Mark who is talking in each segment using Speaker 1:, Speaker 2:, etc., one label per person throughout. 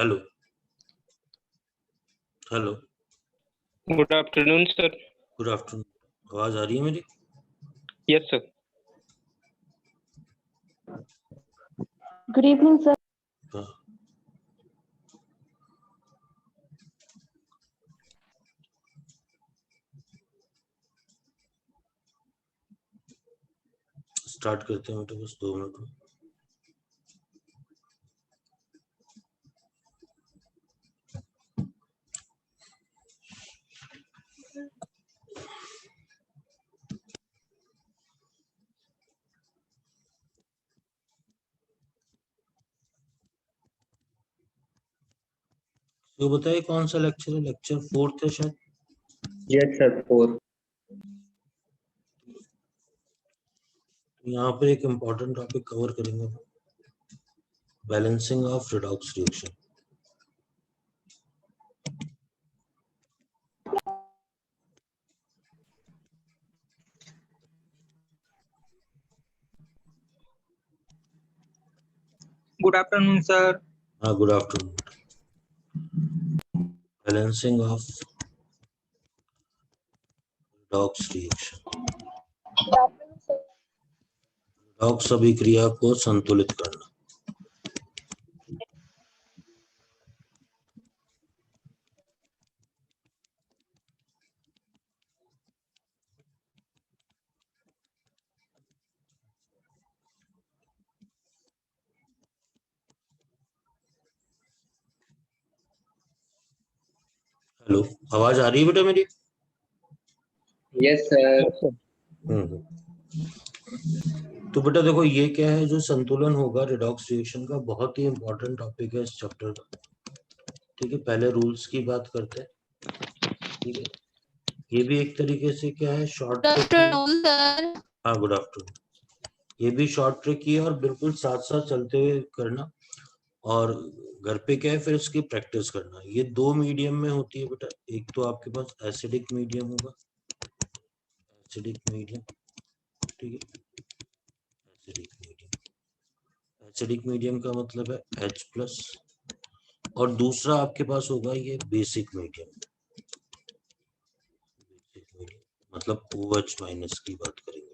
Speaker 1: Hello hello
Speaker 2: good afternoon sir.
Speaker 1: Good afternoon. आवाज आ रही है मेरी?
Speaker 2: Yes sir.
Speaker 3: Good evening sir.
Speaker 1: हाँ। स्टार्ट करते हैं बेटा, बस 2 मिनट में। तो बताइए कौन सा लेक्चर है? लेक्चर 4th है शायद।
Speaker 4: Yes sir 4।
Speaker 1: यहाँ पर एक इम्पोर्टेंट टॉपिक कवर करेंगे, balancing of redox reaction.
Speaker 4: Good afternoon sir.
Speaker 1: हाँ, good afternoon. Balancing of redox reaction, redox अभिक्रिया को संतुलित करना। हेलो, आवाज आ रही है बेटा मेरी?
Speaker 4: Yes sir.
Speaker 1: तो बेटा देखो, ये क्या है, जो संतुलन होगा रिडॉक्स रिएक्शन का, बहुत ही इंपॉर्टेंट टॉपिक है इस चैप्टर का। ठीक है, पहले रूल्स की बात करते हैं। ठीक है, ये भी एक तरीके से क्या है, शॉर्ट ट्रिक है। हाँ, गुड आफ्टरनून। ये भी शॉर्ट ट्रिक ही है और बिल्कुल साथ साथ चलते हुए करना, और घर पे क्या है फिर उसकी प्रैक्टिस करना। ये 2 मीडियम में होती है बेटा। एक तो आपके पास एसिडिक मीडियम होगा, एसिडिक मीडियम। ठीक है, एसिडिक मीडियम, एसिडिक मीडियम का मतलब है H+, और दूसरा आपके पास होगा ये बेसिक मीडियम। बेसिक मीडियम मतलब OH- की बात करेंगे।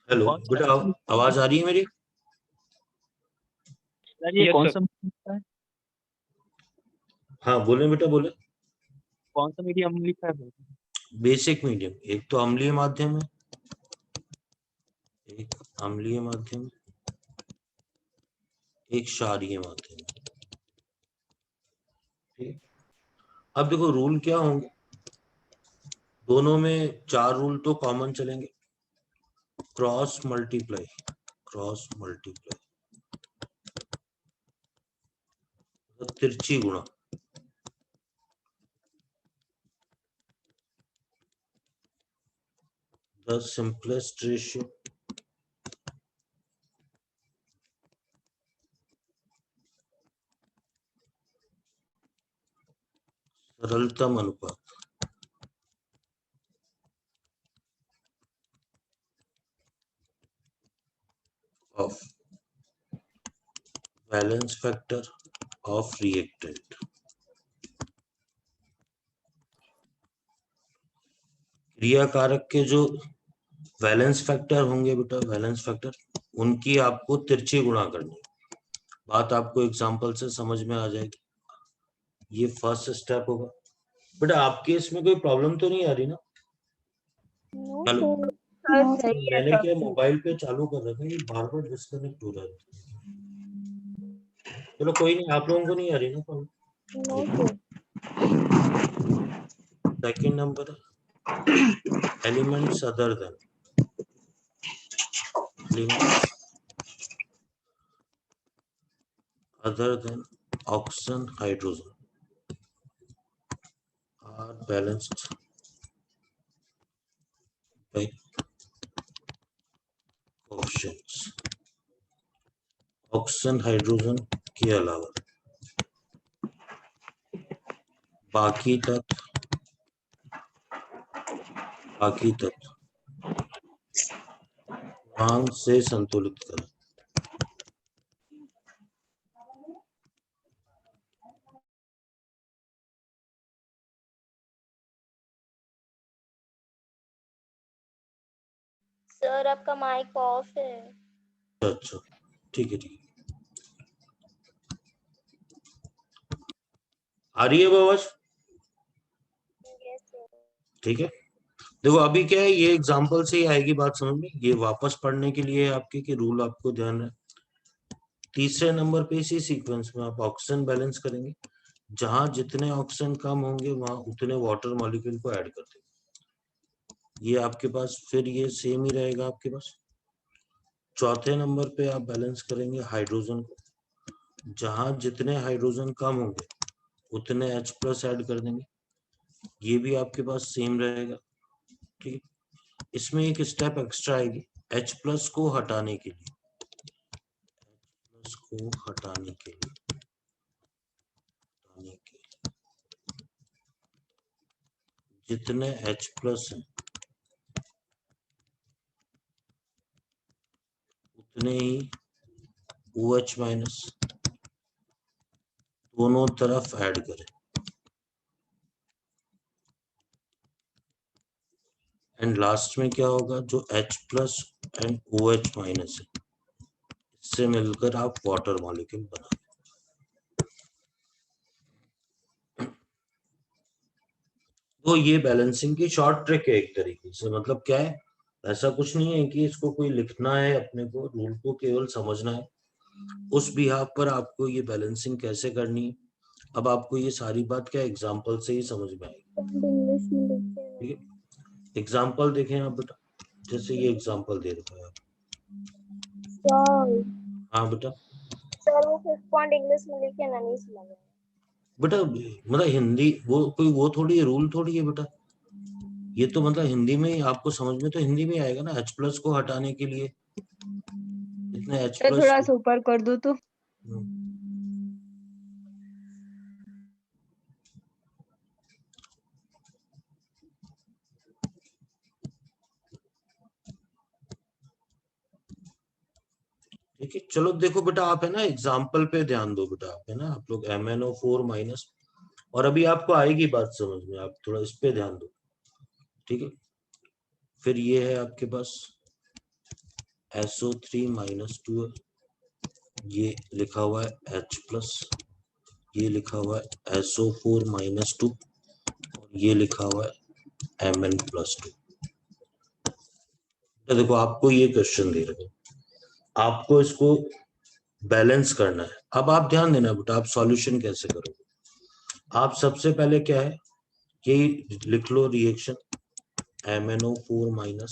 Speaker 1: हेलो बेटा, आवाज आ रही है मेरी?
Speaker 4: ये कौन सा है?
Speaker 1: हाँ बोले बेटा, बोले।
Speaker 4: कौन सा मीडियम लिखा है?
Speaker 1: बेसिक मीडियम, एक तो अम्लीय माध्यम है, एक अम्लीय माध्यम, एक क्षारीय माध्यम। ठीक, अब देखो रूल क्या होंगे, दोनों में 4 रूल तो कॉमन चलेंगे। क्रॉस मल्टीप्लाई, क्रॉस मल्टीप्लाई तिरछी गुणा। द सिंपलेस्ट रेशियो, सरलतम अनुपात। Of balance factor of reactant. क्रिया कारक के जो वैलेंस फैक्टर होंगे बेटा, वैलेंस फैक्टर, उनकी आपको तिरछी गुणा करनी। बात आपको एग्जांपल से समझ में आ जाएगी। ये फर्स्ट स्टेप होगा बेटा। आपके इसमें कोई प्रॉब्लम तो नहीं आ रही ना? हेलो, मैंने क्या मोबाइल पे चालू कर रखा है, ये बार बार डिस्कनेक्ट हो रहा है। चलो कोई नहीं, आप लोगों को नहीं आ रही ना problem? Second number elements other then, elements other than oxygen hydrogen are balanced by coefficients। Oxygen hydrogen के अलावा बाकी तत्व क्रमांक से संतुलित करें।
Speaker 3: सर आपका माइक ऑफ है।
Speaker 1: अच्छा ठीक है, ठीक है। आ रही है आवाज? ठीक है। देखो अभी क्या है, ये एग्जांपल से ही आएगी बात समझ में। ये वापस पढ़ने के लिए आपके कि रूल आपको ध्यान है। तीसरे नंबर पे इसी सीक्वेंस में आप ऑक्सीजन बैलेंस करेंगे। जहां जितने ऑक्सीजन कम होंगे वहां उतने वाटर मॉलिक्यूल को ऐड कर देंगे। ये आपके पास फिर ये सेम ही रहेगा आपके पास। चौथे नंबर पे आप बैलेंस करेंगे हाइड्रोजन को। जहां जितने हाइड्रोजन कम होंगे उतने H+ ऐड कर देंगे। ये भी आपके पास सेम रहेगा। ठीक है। इसमें एक स्टेप एक्स्ट्रा आएगी H+ को हटाने के लिए। को हटाने के लिए जितने H+ हैं उतने ही OH- दोनों तरफ ऐड करें। एंड लास्ट में क्या होगा, जो H+ एंड OH- है इससे मिलकर आप वाटर मॉलिक्यूल बना। तो ये बैलेंसिंग की शॉर्ट ट्रिक है एक तरीके से। मतलब क्या है, ऐसा कुछ नहीं है कि इसको कोई लिखना है, अपने को रूल को केवल समझना है। उस बिहाफ पर आपको ये बैलेंसिंग कैसे करनी है, अब आपको ये सारी बात क्या एग्जांपल से ही समझ में आएगी। ठीक है, एग्जांपल देखें आप बेटा। जैसे ये एग्जांपल दे रखा है आप। हाँ बेटा।
Speaker 3: सर वो 5 पॉइंट इंग्लिश में लिखे ना, नहीं समझ में।
Speaker 1: बेटा मतलब हिंदी वो थोड़ी रूल थोड़ी है बेटा। ये तो मतलब हिंदी में ही आपको समझ में तो हिंदी में आएगा ना। H+ को हटाने के लिए इतने H+
Speaker 5: थोड़ा सा ऊपर कर दो तो।
Speaker 1: ठीक है। चलो देखो बेटा, आप है ना एग्जाम्पल पे ध्यान दो बेटा। आप है ना, आप लोग MnO4- और अभी आपको आएगी बात समझ में, आप थोड़ा इस पे ध्यान दो। ठीक है। फिर ये है आपके पास SO3-2 ये लिखा हुआ है H+, ये लिखा हुआ है SO4-2 और ये लिखा हुआ है Mn+2। तो देखो आपको ये क्वेश्चन दे रहे हैं, आपको इसको बैलेंस करना है। अब आप ध्यान देना बेटा, आप सॉल्यूशन कैसे करोगे। आप सबसे पहले क्या है, यही लिख लो रिएक्शन MnO4-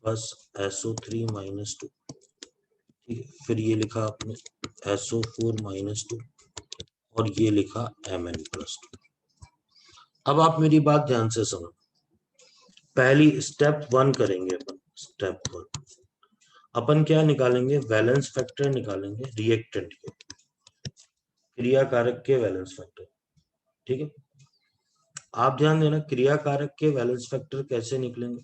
Speaker 1: प्लस SO3-2। ठीक है। फिर ये लिखा आपने SO4-2 और ये लिखा Mn+2। अब आप मेरी बात ध्यान से समझ। पहली स्टेप 1 करेंगे अपन। स्टेप 1 अपन क्या निकालेंगे, वैलेंस फैक्टर निकालेंगे रिएक्टेंट के, क्रिया कारक के वैलेंस फैक्टर। ठीक है। आप ध्यान देना, क्रिया कारक के वैलेंस फैक्टर कैसे निकलेंगे।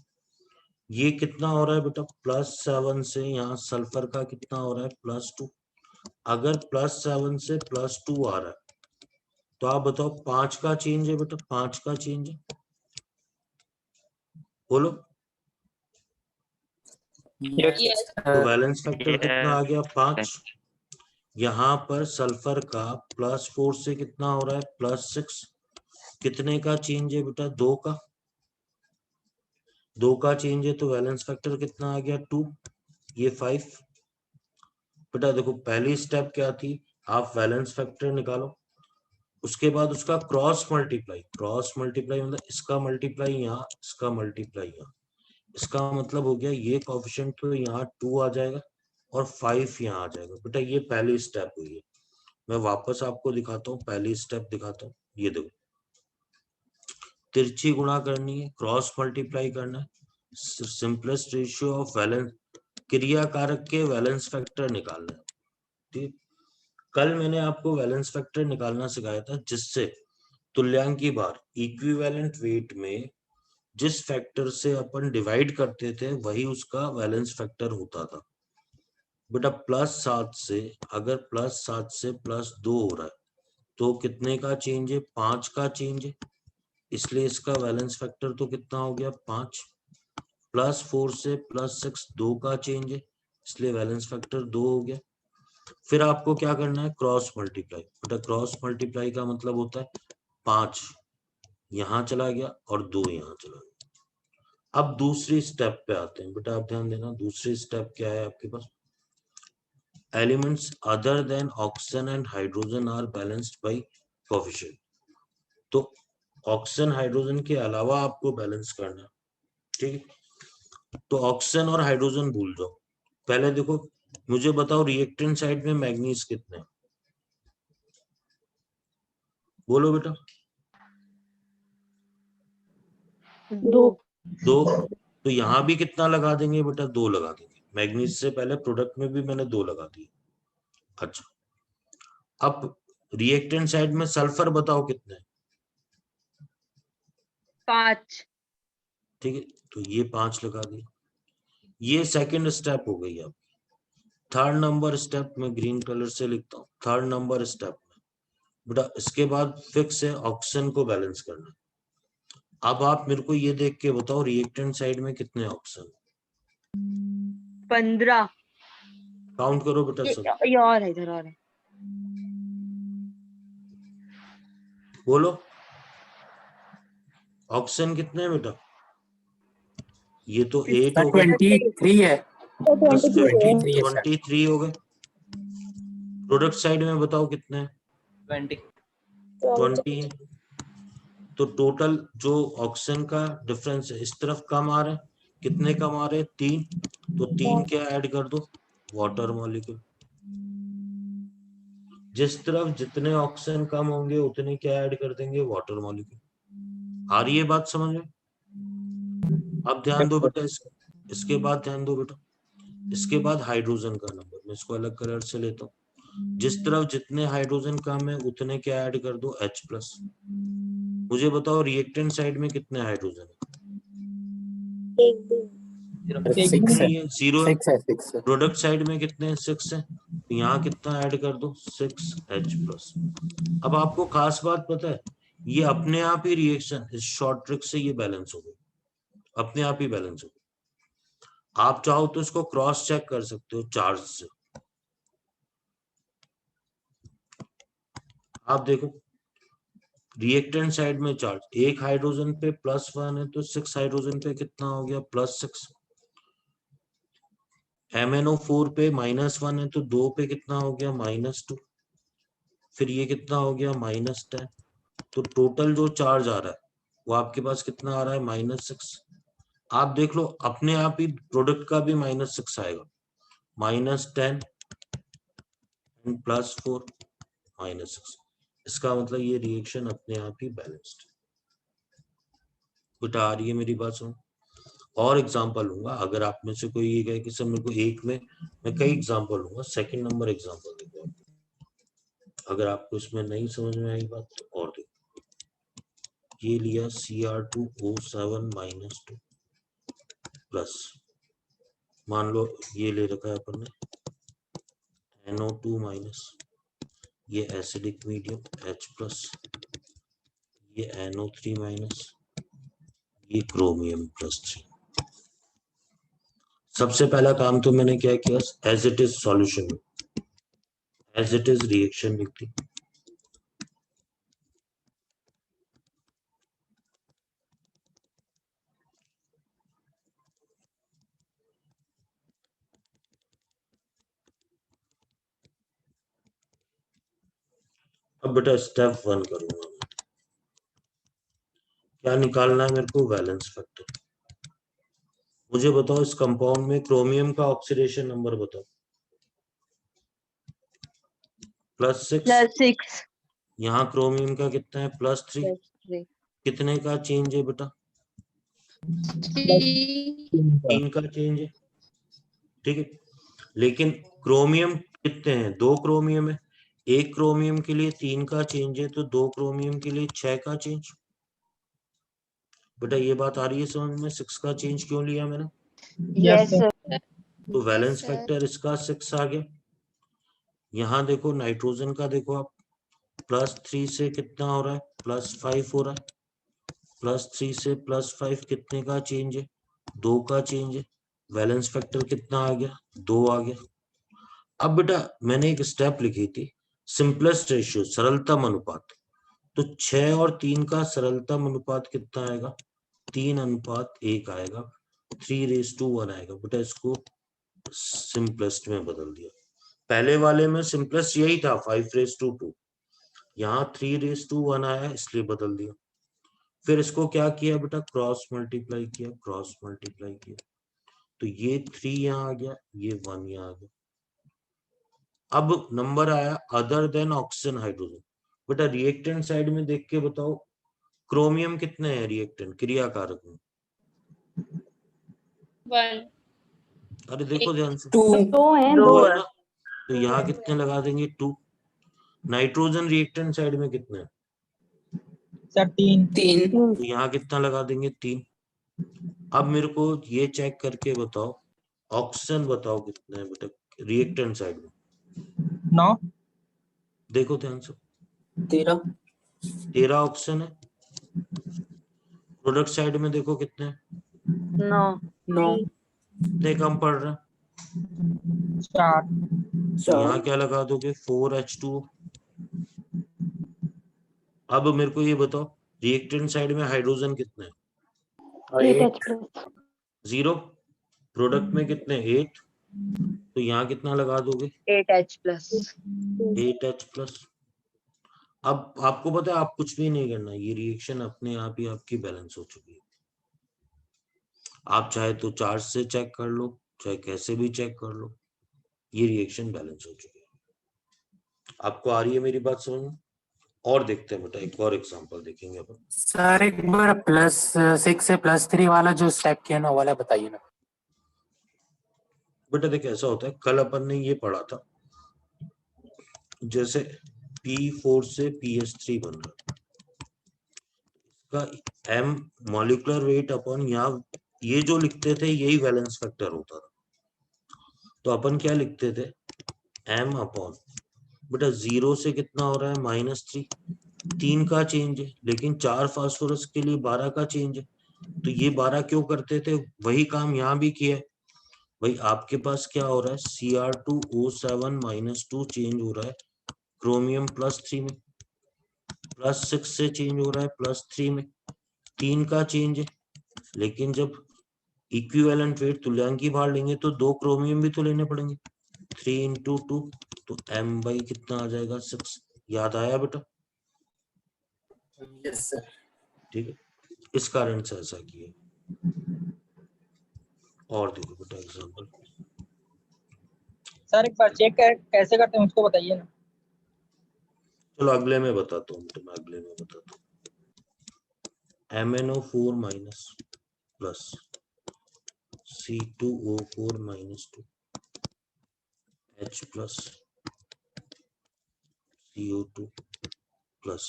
Speaker 1: ये कितना हो रहा है बेटा, +7 से यहाँ सल्फर का कितना हो रहा है, +2। अगर +7 से +2 आ रहा है तो आप बताओ 5 का चेंज है बेटा, 5 का चेंज है, बोलो।
Speaker 2: Yes.
Speaker 1: तो वैलेंस फैक्टर कितना आ गया, 5। यहाँ पर सल्फर का +4 से कितना हो रहा है, +6। कितने का चेंज है बेटा, 2 का। 2 का चेंज है तो वैलेंस फैक्टर कितना आ गया, 2। ये 5। बेटा देखो पहली स्टेप क्या थी, आप वैलेंस फैक्टर निकालो, उसके बाद उसका क्रॉस मल्टीप्लाई। क्रॉस मल्टीप्लाई मतलब इसका मल्टीप्लाई यहाँ, इसका मल्टीप्लाई यहाँ। इसका मतलब हो गया ये कोएफिशिएंट तो यहाँ 2 आ जाएगा और 5 यहाँ आ जाएगा। बेटा ये पहली स्टेप हुई है। मैं वापस आपको दिखाता हूँ, पहली स्टेप दिखाता हूँ। ये देखो, तिरछी गुणा करनी है, क्रॉस मल्टीप्लाई करना है, सिंपलेस्ट रेशियो ऑफ वैलेंस, क्रिया कारक के वैलेंस फैक्टर निकालना है। ठीक। कल मैंने आपको वैलेंस फैक्टर निकालना सिखाया था, जिससे तुल्यांकी बार इक्विवेलेंट वेट में जिस फैक्टर से अपन डिवाइड करते थे वही उसका वैलेंस फैक्टर होता था। बेटा +7 से अगर +7 से +2 हो रहा है तो कितने का चेंज है? 5 का चेंज है, इसलिए इसका वैलेंस फैक्टर तो कितना हो गया? 5। +4 से +6 2 का चेंज है, इसलिए वैलेंस फैक्टर 2 हो गया। फिर आपको क्या करना है? Cross multiply. बेटा क्रॉस मल्टीप्लाई का मतलब होता है 5 यहां चला गया और 2 यहां चला गया। अब दूसरी स्टेप पे आते हैं। बेटा आप ध्यान देना, दूसरी स्टेप क्या है आपके पास? Elements other than oxygen and hydrogen are balanced by coefficient. तो ऑक्सीजन हाइड्रोजन के अलावा आपको बैलेंस करना है, ठीक है? तो ऑक्सीजन और हाइड्रोजन भूल जाओ। पहले देखो, मुझे बताओ रिएक्टेंट साइड में मैग्नीज कितने? बोलो बेटा।
Speaker 3: 2
Speaker 1: तो यहाँ भी कितना लगा देंगे बेटा? 2 लगा देंगे। मैग्नीज से पहले प्रोडक्ट में भी मैंने 2 लगा दिए। अच्छा, अब रिएक्टेंट साइड में सल्फर बताओ कितने?
Speaker 5: 5।
Speaker 1: ठीक है, तो ये 5 लगा दिए। ये सेकंड स्टेप हो गई। अब थर्ड नंबर स्टेप में ग्रीन कलर से लिखता हूँ। थर्ड नंबर स्टेप में बेटा इसके बाद फिक्स है ऑक्सीजन को बैलेंस करना। अब आप मेरे को ये देख के बताओ रिएक्टेंट साइड में कितने ऑक्सीजन?
Speaker 5: 15।
Speaker 1: काउंट करो बेटा सब।
Speaker 5: ये और है, इधर और है।
Speaker 1: बोलो ऑक्सीजन कितने हैं बेटा? ये तो 8 हो गए,
Speaker 4: 23 है।
Speaker 1: 23 हो गए। प्रोडक्ट साइड में बताओ कितने हैं? 20 है। तो टोटल जो ऑक्सीजन का डिफरेंस है इस तरफ कम आ रहा है। कितने कम आ रहे हैं? 3। तो 3 क्या ऐड कर दो? Water molecule. जिस तरफ जितने ऑक्सीजन कम होंगे उतने क्या ऐड कर देंगे? Water molecule. आ रही है बात समझ में? अब ध्यान दो बेटा, इसके बाद ध्यान दो बेटा, इसके बाद हाइड्रोजन का नंबर। मैं इसको अलग कलर से लेता हूँ। जिस तरफ जितने हाइड्रोजन कम है उतने क्या ऐड कर दो? H+। मुझे बताओ रिएक्टेंट साइड में कितने हाइड्रोजन है?
Speaker 4: 6 है।
Speaker 1: 0 है।
Speaker 4: 6 है।
Speaker 1: प्रोडक्ट साइड में कितने हैं? 6 है। तो यहाँ कितना ऐड कर दो? 6H+। अब आपको खास बात पता है, ये अपने आप ही रिएक्शन इस शॉर्ट ट्रिक से ये बैलेंस हो गई, अपने आप ही बैलेंस हो गई। आप चाहो तो इसको क्रॉस चेक कर सकते हो चार्ज से। आप देखो रिएक्टेंट साइड में चार्ज, एक हाइड्रोजन पे +1 है तो 6 हाइड्रोजन पे कितना हो गया? +6। MnO4 पे -1 है तो 2 पे कितना हो गया? -2। फिर ये कितना हो गया? -10। तो टोटल जो चार्ज आ रहा है वो आपके पास कितना आ रहा है? -6। आप देख लो अपने आप ही प्रोडक्ट का भी -6 आएगा। -10 एंड +4 -6। इसका मतलब ये रिएक्शन अपने आप ही बैलेंस्ड। बेटा आ रही है मेरी बात? सुन, और एग्जांपल लूंगा। अगर आप में से कोई ये कहे कि सर मेरे को एक में मैं कई एग्जांपल लूंगा, सेकंड नंबर एग्जांपल देखो आपको। अगर आपको इसमें नहीं समझ में आई बात तो और देखो। ये लिया Cr2O7 -2 प्लस, मान लो ये ले रखा है अपन ने NO2 माइनस, ये एसिडिक मीडियम H+, ये NO3 माइनस, ये क्रोमियम +3। सबसे पहला काम तो मैंने क्या किया? As it is solution, as it is reaction लिख दी। अब बेटा स्टेप 1 करूंगा मैं। क्या निकालना है मेरे को? Valence factor. मुझे बताओ इस कंपाउंड में क्रोमियम का ऑक्सीडेशन नंबर बताओ। +6। यहाँ क्रोमियम का कितना है? +3। कितने का चेंज है बेटा? 3 का चेंज है, ठीक है। लेकिन क्रोमियम कितने हैं? 2 क्रोमियम है। एक क्रोमियम के लिए 3 का चेंज है तो 2 क्रोमियम के लिए 6 का चेंज। बेटा ये बात आ रही है समझ में? 6 का चेंज क्यों लिया मैंने?
Speaker 3: Yes, sir.
Speaker 1: तो वैलेंस फैक्टर इसका 6 आ गया। यहाँ देखो नाइट्रोजन का देखो आप, +3 से कितना हो रहा है? +5 हो रहा है। +3 से +5 कितने का चेंज है? 2 का चेंज है। वैलेंस फैक्टर कितना आ गया? 2 आ गया। अब बेटा मैंने एक स्टेप लिखी थी, सिंपलेस्ट रेशियो, सरलतम अनुपात। तो 6 और 3 का सरलतम अनुपात कितना आएगा? 3:1 आएगा, 3:1 आएगा। बेटा इसको सिंपलेस्ट में बदल दिया। पहले वाले में सिंपलेस्ट यही था 5:2, यहाँ 3:1 आया इसलिए बदल दिया। फिर इसको क्या किया बेटा? क्रॉस मल्टीप्लाई किया, क्रॉस मल्टीप्लाई किया, तो ये 3 यहाँ आ गया, ये 1 यहाँ आ गया। अब नंबर आया अदर देन ऑक्सीजन हाइड्रोजन। बेटा रिएक्टेंट साइड में देख के बताओ, क्रोमियम कितने हैं रिएक्टेंट क्रियाकारक में?
Speaker 3: 1.
Speaker 1: अरे देखो ध्यान से,
Speaker 4: 2
Speaker 1: 2 है ना, तो यहाँ कितने लगा देंगे? 2। नाइट्रोजन रिएक्टेंट साइड में कितने हैं?
Speaker 6: सर 3.
Speaker 1: तो यहाँ कितना लगा देंगे? 3। अब मेरे को ये चेक करके बताओ, ऑक्सीजन बताओ कितने हैं बेटा रिएक्टेंट साइड में?
Speaker 6: 9.
Speaker 1: देखो ध्यान से,
Speaker 4: 13
Speaker 1: ऑक्सीजन है। प्रोडक्ट साइड में देखो कितने हैं?
Speaker 4: 9
Speaker 1: कितने कम पड़ रहा है?
Speaker 6: 4.
Speaker 1: तो यहाँ क्या लगा दोगे? 4H2O। अब मेरे को ये बताओ, रिएक्टेंट साइड में हाइड्रोजन कितने हैं? 0। प्रोडक्ट में कितने? 8। तो यहाँ कितना लगा दोगे? 8H+। अब आपको पता है आप कुछ भी नहीं करना, ये रिएक्शन अपने आप ही आपकी बैलेंस हो चुकी है। आप चाहे तो चार्ज से चेक कर लो, चाहे कैसे भी चेक कर लो, ये रिएक्शन बैलेंस हो चुकी है। आपको आ रही है मेरी बात समझ में? और देखते हैं बेटा, एक और एग्जांपल देखेंगे अपन।
Speaker 4: सर एक बार +6 से +3 वाला जो स्टेप किया ना, वो वाला बताइए ना।
Speaker 1: बेटा देखिए ऐसा होता है, कल अपन ने ये पढ़ा था, जैसे P4 से PS3 बन रहा है, इसका M मॉलिक्यूलर वेट अपॉन, यहाँ ये जो लिखते थे यही वैलेंस फैक्टर होता था। तो अपन क्या लिखते थे? M अपॉन, बेटा 0 से कितना हो रहा है? -3। 3 का चेंज है, लेकिन 4 फास्फोरस के लिए 12 का चेंज है। तो ये 12 क्यों करते थे? वही काम यहाँ भी किया है भाई। आपके पास क्या हो रहा है? Cr2O7 -2 चेंज हो रहा है क्रोमियम +3 में, +6 से चेंज हो रहा है +3 में। 3 का चेंज है, लेकिन जब इक्विवेलेंट वेट तुल्यांकी भार लेंगे तो 2 क्रोमियम भी तो लेने पड़ेंगे। 3 × 2, तो M/, कितना आ जाएगा? 6। याद आया बेटा?
Speaker 4: Yes sir.
Speaker 1: ठीक है, इस कारण से ऐसा किया। और देखो बेटा एग्जांपल।
Speaker 6: सर एक बार चेक कैसे करते हैं उसको बताइए ना।
Speaker 1: चलो अगले में बताता हूँ, तो मैं अगले में बताता हूँ। MnO4- plus C2O4- 2 H plus CO2 plus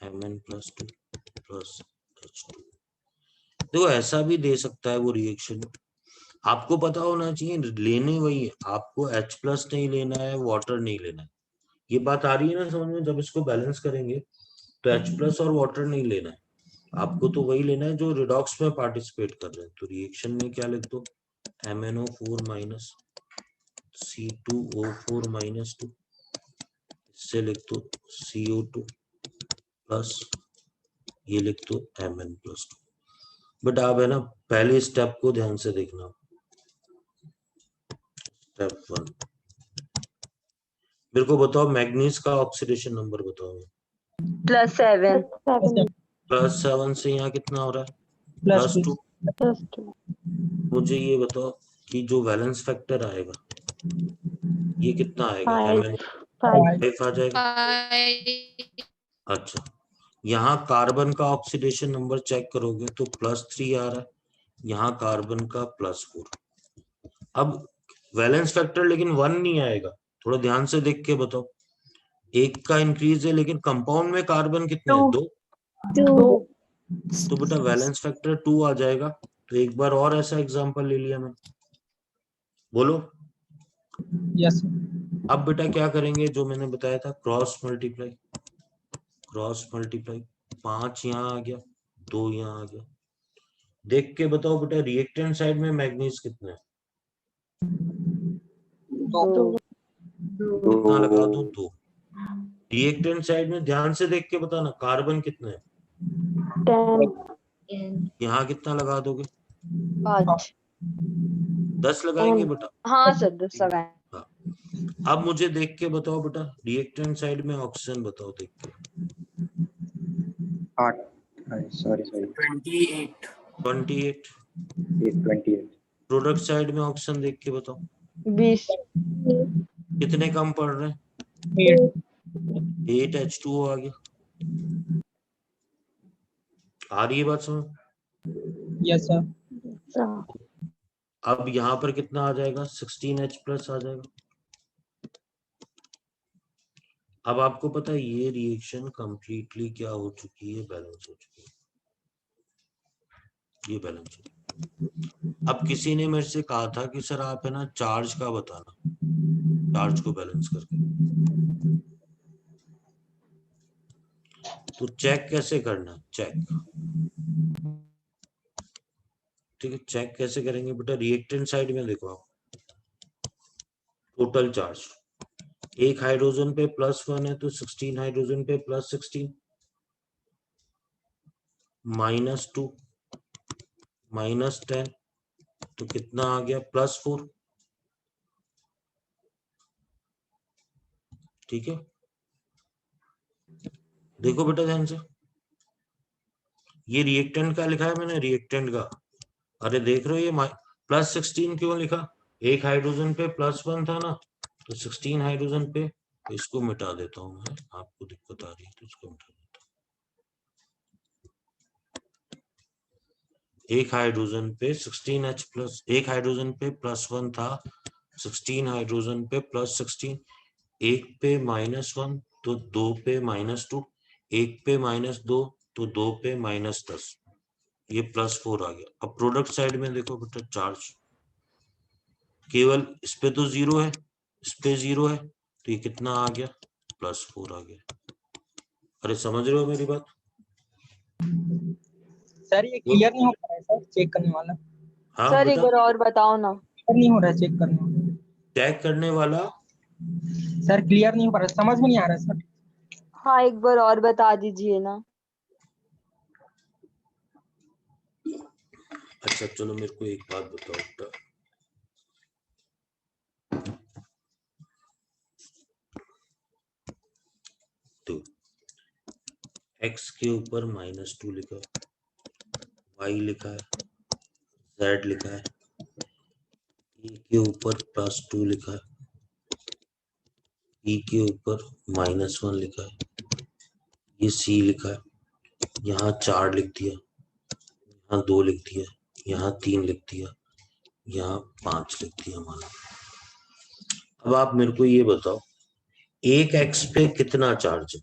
Speaker 1: Mn+2 plus H2। देखो ऐसा भी दे सकता है वो रिएक्शन, आपको पता होना चाहिए लेने वही है, आपको H+ नहीं लेना है, वाटर नहीं लेना है। ये बात आ रही है ना समझ में? जब इसको बैलेंस करेंगे तो H+ और वाटर नहीं लेना है, आपको तो वही लेना है जो रिडॉक्स में पार्टिसिपेट कर रहे हैं। तो रिएक्शन में क्या लिख दो? MnO4- C2O4- 2, इससे लिख दो CO2 प्लस ये लिख दो Mn+2। बट आप है ना पहले स्टेप को ध्यान से देखना। स्टेप 1, मेरे को बताओ मैग्नीज का ऑक्सीडेशन नंबर बताओ।
Speaker 5: +7
Speaker 1: +7 से यहाँ कितना हो रहा है? +2। मुझे ये बताओ कि जो वैलेंस फैक्टर आएगा ये कितना आएगा? MnO5 आ जाएगा। अच्छा, यहाँ कार्बन का ऑक्सीडेशन नंबर चेक करोगे तो +3 आ रहा है, यहाँ कार्बन का +4। अब वैलेंस फैक्टर लेकिन 1 नहीं आएगा, थोड़ा ध्यान से देख के बताओ। एक का इंक्रीज है, लेकिन कंपाउंड में कार्बन कितने हैं? 2। तो बेटा वैलेंस फैक्टर 2 आ जाएगा। तो एक बार और ऐसा एग्जांपल ले लिया मैंने, बोलो।
Speaker 6: यस
Speaker 1: अब बेटा क्या करेंगे, जो मैंने बताया था क्रॉस मल्टीप्लाई, 5 यहाँ आ गया, 2 यहाँ आ गया। देख के बताओ बेटा रिएक्टेंट साइड में मैग्नीज कितना है, कितना लगा दूं, 2। रिएक्टेंट साइड में ध्यान से देख के बताना कार्बन कितना है,
Speaker 5: 10
Speaker 1: यहाँ कितना लगा दोगे,
Speaker 5: 5
Speaker 1: 10 लगाएंगे बेटा।
Speaker 5: हाँ सर 10 लगाए।
Speaker 1: हाँ। अब मुझे देख के बताओ बेटा रिएक्टेंट साइड में ऑक्सीजन बताओ देख के,
Speaker 4: 28
Speaker 1: 28। प्रोडक्ट साइड में ऑक्सीजन देख के बताओ
Speaker 5: 20
Speaker 1: कितने कम पड़ रहे हैं, 8 H2O आ गया। आ रही है बात समझ।
Speaker 6: Yes sir.
Speaker 1: अब यहाँ पर कितना आ जाएगा, 16H+ आ जाएगा। अब आपको पता है ये रिएक्शन कंप्लीटली क्या हो चुकी है, बैलेंस हो चुकी है, ये बैलेंस हो चुकी है। अब किसी ने मेरे से कहा था कि सर आप है ना चार्ज का बताना, चार्ज को बैलेंस करके। तो चेक कैसे करना, चेक, ठीक है, चेक कैसे करेंगे बेटा, रिएक्टेंट साइड में देखो आप, टोटल चार्ज, एक हाइड्रोजन पे +1 है तो 16 हाइड्रोजन पे +16, -2 -10 तो कितना आ गया, +4। ठीक है, देखो बेटा ध्यान से, ये रिएक्टेंट का लिखा है मैंने, रिएक्टेंट का। अरे देख रहे हो ये +16 क्यों लिखा, एक हाइड्रोजन पे +1 था ना, तो 16 हाइड्रोजन पे, इसको मिटा देता हूं मैं, आपको दिक्कत आ रही है तो इसको मिटा देता हूं। एक हाइड्रोजन पे 16H+, एक हाइड्रोजन पे +1 था, 16 हाइड्रोजन पे +16, एक पे -1 तो 2 पे -2, एक पे -2 तो 2 पे -10, ये +4 आ गया। अब प्रोडक्ट साइड में देखो बेटा चार्ज, केवल इस पे तो 0 है, इस पे 0 है, तो ये कितना आ गया, +4 आ गया। अरे समझ रहे हो मेरी बात।
Speaker 6: सर ये क्लियर नहीं हो पा रहा है सर, चेक करने वाला।
Speaker 1: हाँ
Speaker 5: सर एक
Speaker 1: बेटा,
Speaker 5: बार और बताओ ना।
Speaker 6: क्लियर नहीं हो रहा है चेक करने वाला।
Speaker 1: चेक करने वाला,
Speaker 6: सर क्लियर नहीं हो पा रहा, समझ में नहीं आ रहा सर।
Speaker 5: हाँ एक बार और बता दीजिए ना।
Speaker 1: अच्छा चलो मेरे को एक बात बताओ बेटा, तो x के ऊपर -2 लिखा है, y लिखा है, z लिखा है, e के ऊपर +2 लिखा है, e के ऊपर -1 लिखा है, ये c लिखा है, यहाँ 4 लिख दिया, यहाँ 2 लिख दिया, यहाँ 3 लिख दिया, यहाँ 5 लिख दिया माना। अब आप मेरे को ये बताओ एक x पे कितना चार्ज है,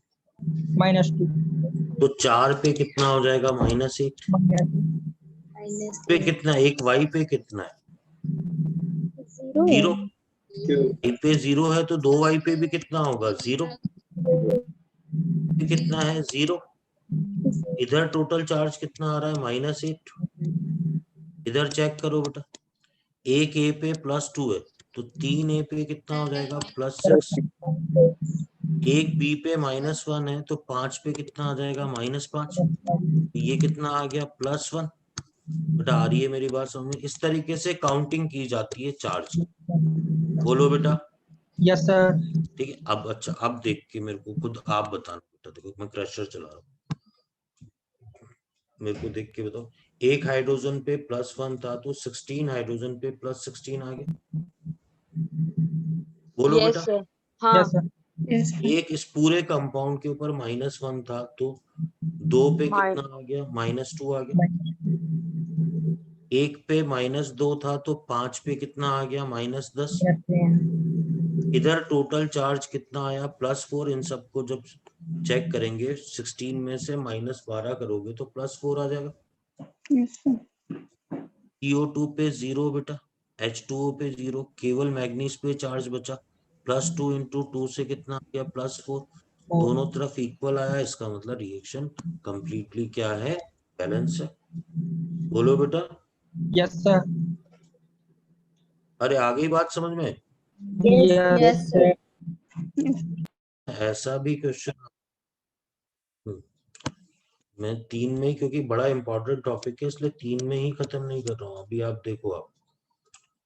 Speaker 6: -2
Speaker 1: तो 4 पे कितना हो जाएगा, -8 पे कितना, एक y पे कितना है, 0, y पे 0 है तो 2y पे भी कितना होगा, 0, कितना है 0, इधर टोटल चार्ज कितना आ रहा है, -8, इधर चेक करो बेटा, एक a पे +2 है तो 3 a पे कितना हो जाएगा, +6, एक b पे -1 है तो 5 पे कितना आ जाएगा, -5, ये कितना आ गया, +1। बेटा आ रही है मेरी बात समझ में, इस तरीके से काउंटिंग की जाती है चार्ज। बोलो बेटा।
Speaker 6: Yes sir.
Speaker 1: ठीक है, अब अच्छा अब देख के मेरे को खुद आप बताना बेटा, देखो मैं क्रशर चला रहा हूँ, मेरे को देख के बताओ, एक हाइड्रोजन पे +1 था तो 16 हाइड्रोजन पे +16 आ गया, बोलो
Speaker 5: यस
Speaker 1: बेटा।
Speaker 5: सर। हाँ
Speaker 6: यस सर।
Speaker 1: एक इस पूरे कंपाउंड के ऊपर -1 था तो 2 पे कितना आ गया, -2 आ गया, एक पे -2 था तो 5 पे कितना आ गया, -10, इधर टोटल चार्ज कितना आया, +4, इन सबको जब चेक करेंगे 16 में से -12 करोगे तो +4 आ जाएगा। CO2 पे 0 बेटा, H2O पे 0, केवल मैग्नीज पे चार्ज बचा, +2 × 2 से कितना आ गया +4, दोनों तरफ इक्वल आया, इसका मतलब रिएक्शन कंप्लीटली क्या है, बैलेंस है। बोलो बेटा,
Speaker 6: यस सर।
Speaker 1: अरे आ गई बात समझ में?
Speaker 6: Yes sir.
Speaker 1: ऐसा भी क्वेश्चन मैं 3 में, क्योंकि बड़ा इंपॉर्टेंट टॉपिक है इसलिए 3 में ही खत्म नहीं कर रहा हूँ अभी, आप देखो आप,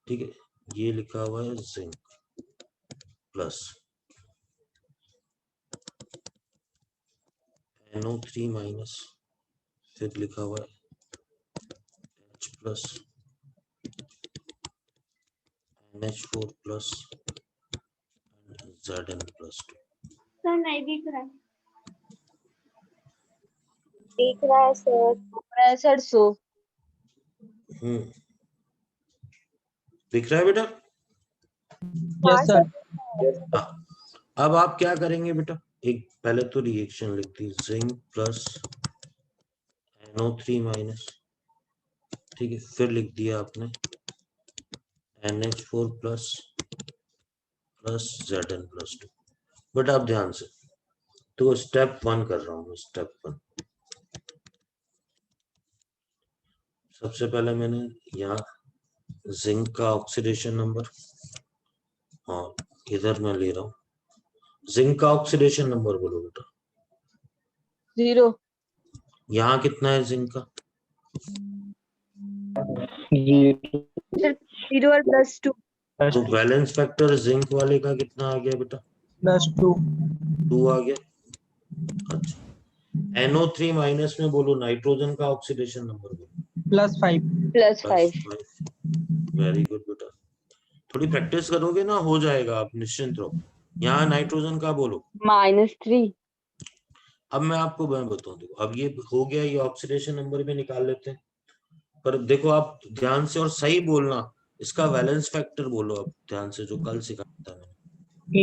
Speaker 1: ठीक है। ये लिखा हुआ है जिंक प्लस NO3 माइनस, फिर लिखा हुआ है H plus NH4 plus Zn plus 2।
Speaker 3: Sir नहीं दिख रहा है। दिख रहा है सर।
Speaker 5: सर 100।
Speaker 1: दिख रहा है बेटा?
Speaker 6: Yes sir.
Speaker 1: हाँ, अब आप क्या करेंगे बेटा, एक पहले तो रिएक्शन लिख दी, जिंक प्लस NO3 माइनस, ठीक है, फिर लिख दिया आपने NH4 plus Zn plus 2। But आप ध्यान से, तो स्टेप 1 कर रहा हूँ, स्टेप 1। सबसे पहले मैंने यहाँ जिंक का ऑक्सीडेशन नंबर, और इधर मैं ले रहा हूँ जिंक का ऑक्सीडेशन नंबर, बोलो बेटा।
Speaker 5: 0।
Speaker 1: यहाँ कितना है जिंक का?
Speaker 5: 0 और +2।
Speaker 1: तो बैलेंस फैक्टर जिंक वाले का कितना आ गया बेटा?
Speaker 6: +2।
Speaker 1: 2 आ गया। अच्छा, NO3 माइनस में बोलो नाइट्रोजन का ऑक्सीडेशन नंबर बोलो।
Speaker 6: +5।
Speaker 5: +5।
Speaker 1: वेरी गुड बेटा, थोड़ी प्रैक्टिस करोगे ना हो जाएगा, आप निश्चिंत रहो। यहाँ नाइट्रोजन का बोलो।
Speaker 5: -3।
Speaker 1: अब मैं आपको मैं बताऊं, देखो अब ये हो गया, ये ऑक्सीडेशन नंबर भी निकाल लेते हैं, पर देखो आप ध्यान से और सही बोलना, इसका वैलेंस फैक्टर बोलो अब ध्यान से, जो कल सिखाया था मैंने।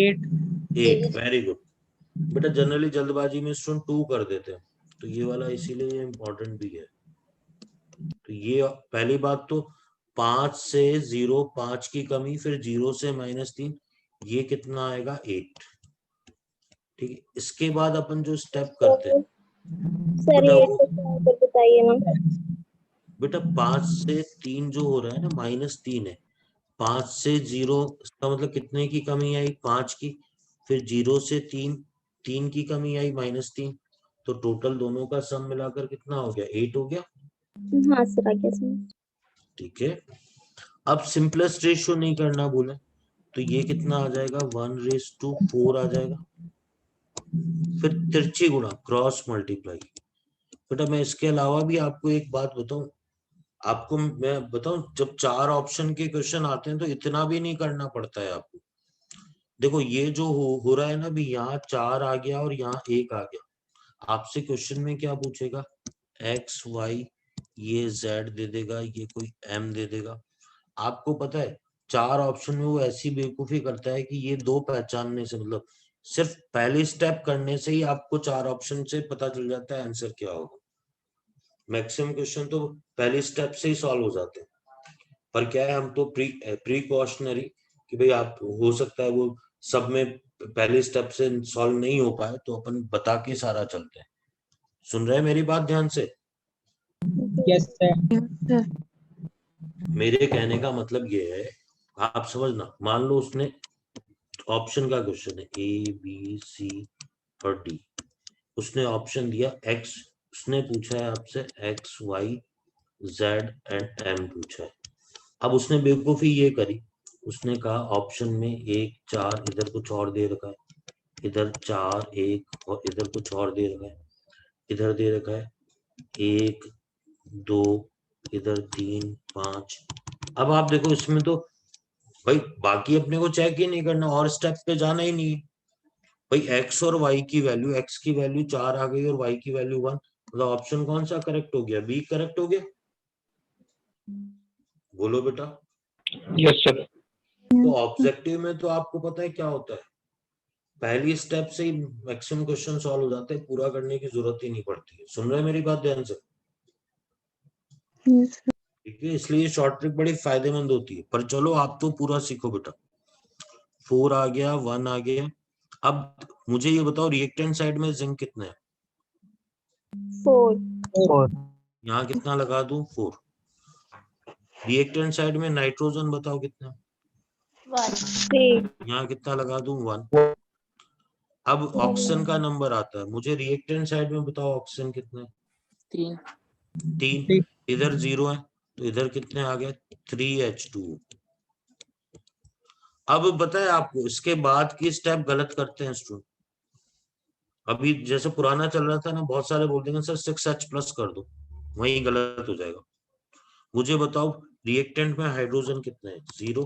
Speaker 1: 8। वेरी गुड बेटा, जनरली जल्दबाजी में स्टूडेंट 2 कर देते हैं, तो ये वाला इसीलिए इम्पोर्टेंट भी है। तो ये पहली बात तो 5 से 0, 5 की कमी, फिर 0 से -3, ये कितना आएगा 8, ठीक है। इसके बाद अपन जो स्टेप करते हैं
Speaker 3: सर
Speaker 1: बेटा,
Speaker 3: ये
Speaker 1: वो
Speaker 3: तो बताइए ना।
Speaker 1: बेटा 5 से 3 जो हो रहा है ना, -3 है, 5 से 0, इसका मतलब कितने की कमी आई, 5 की, फिर 0 से 3, 3 की कमी आई -3, तो टोटल दोनों का सम मिलाकर कितना हो गया, 8 हो गया।
Speaker 3: हाँ सर आ गया समझ।
Speaker 1: ठीक है, अब सिंपलेस्ट रेशियो नहीं करना बोले, तो ये कितना आ जाएगा, 1:4 आ जाएगा। फिर तिरछी गुणा, क्रॉस मल्टीप्लाई। बेटा मैं इसके अलावा भी आपको एक बात बताऊं, आपको मैं बताऊं, जब 4 ऑप्शन के क्वेश्चन आते हैं तो इतना भी नहीं करना पड़ता है आपको। देखो ये जो हो रहा है ना, अभी यहाँ 4 आ गया और यहाँ 1 आ गया, आपसे क्वेश्चन में क्या पूछेगा, x y, ये z दे देगा, ये कोई m दे देगा। आपको पता है 4 ऑप्शन में वो ऐसी बेवकूफी करता है कि ये 2 पहचानने से, मतलब सिर्फ पहले स्टेप करने से ही आपको 4 ऑप्शन से पता चल जाता है आंसर क्या होगा। मैक्सिमम क्वेश्चन तो पहले स्टेप से ही सॉल्व हो जाते हैं, पर क्या है, हम तो प्रीकॉशनरी कि भाई आप हो सकता है वो सब में पहले स्टेप से सॉल्व नहीं हो पाए, तो अपन बता के सारा चलते हैं। सुन रहे हैं मेरी बात ध्यान से?
Speaker 6: Yes sir.
Speaker 1: मेरे कहने का मतलब ये है, आप समझना, मान लो उसने ऑप्शन का क्वेश्चन है A B C और D, उसने ऑप्शन दिया X, उसने पूछा है आपसे X Y Z and M पूछा है। अब उसने बेवकूफी ये करी, उसने कहा ऑप्शन में 1 4, इधर कुछ और दे रखा है, इधर 4 1 और इधर कुछ और दे रखा है, इधर दे रखा है 1 2, इधर 3 5। अब आप देखो इसमें तो भाई बाकी अपने को चेक ही नहीं करना, और स्टेप पे जाना ही नहीं है भाई। x और y की वैल्यू, x की वैल्यू 4 आ गई और y की वैल्यू 1, मतलब ऑप्शन कौन सा करेक्ट हो गया, बी करेक्ट हो गया। बोलो बेटा।
Speaker 2: Yes, sir.
Speaker 1: तो ऑब्जेक्टिव में तो आपको पता है क्या होता है, पहली स्टेप से ही मैक्सिमम क्वेश्चन सॉल्व हो जाते हैं, पूरा करने की जरूरत ही नहीं पड़ती है। सुन रहे हैं मेरी बात ध्यान से? ठीक है, इसलिए शॉर्ट ट्रिक बड़ी फायदेमंद होती है। पर चलो आप तो पूरा सीखो बेटा। 4 आ गया, 1 आ गया। अब मुझे ये बताओ रिएक्टेंट साइड में जिंक कितना है?
Speaker 3: 4
Speaker 1: यहाँ कितना लगा दूं? 4। रिएक्टेंट साइड में नाइट्रोजन बताओ कितना है?
Speaker 3: 3
Speaker 1: यहाँ कितना लगा दूं? 1। अब ऑक्सीजन का नंबर आता है, मुझे रिएक्टेंट साइड में बताओ ऑक्सीजन कितना है?
Speaker 4: 3
Speaker 1: 3। इधर 0 है तो इधर कितने आ गए? 3H2। अब बताए आपको इसके बाद की स्टेप गलत करते हैं स्टूडेंट। अभी जैसे पुराना चल रहा था ना, बहुत सारे बोल देंगे सर 6H+ कर दो, वही गलत हो जाएगा। मुझे बताओ रिएक्टेंट में हाइड्रोजन कितने हैं? 0।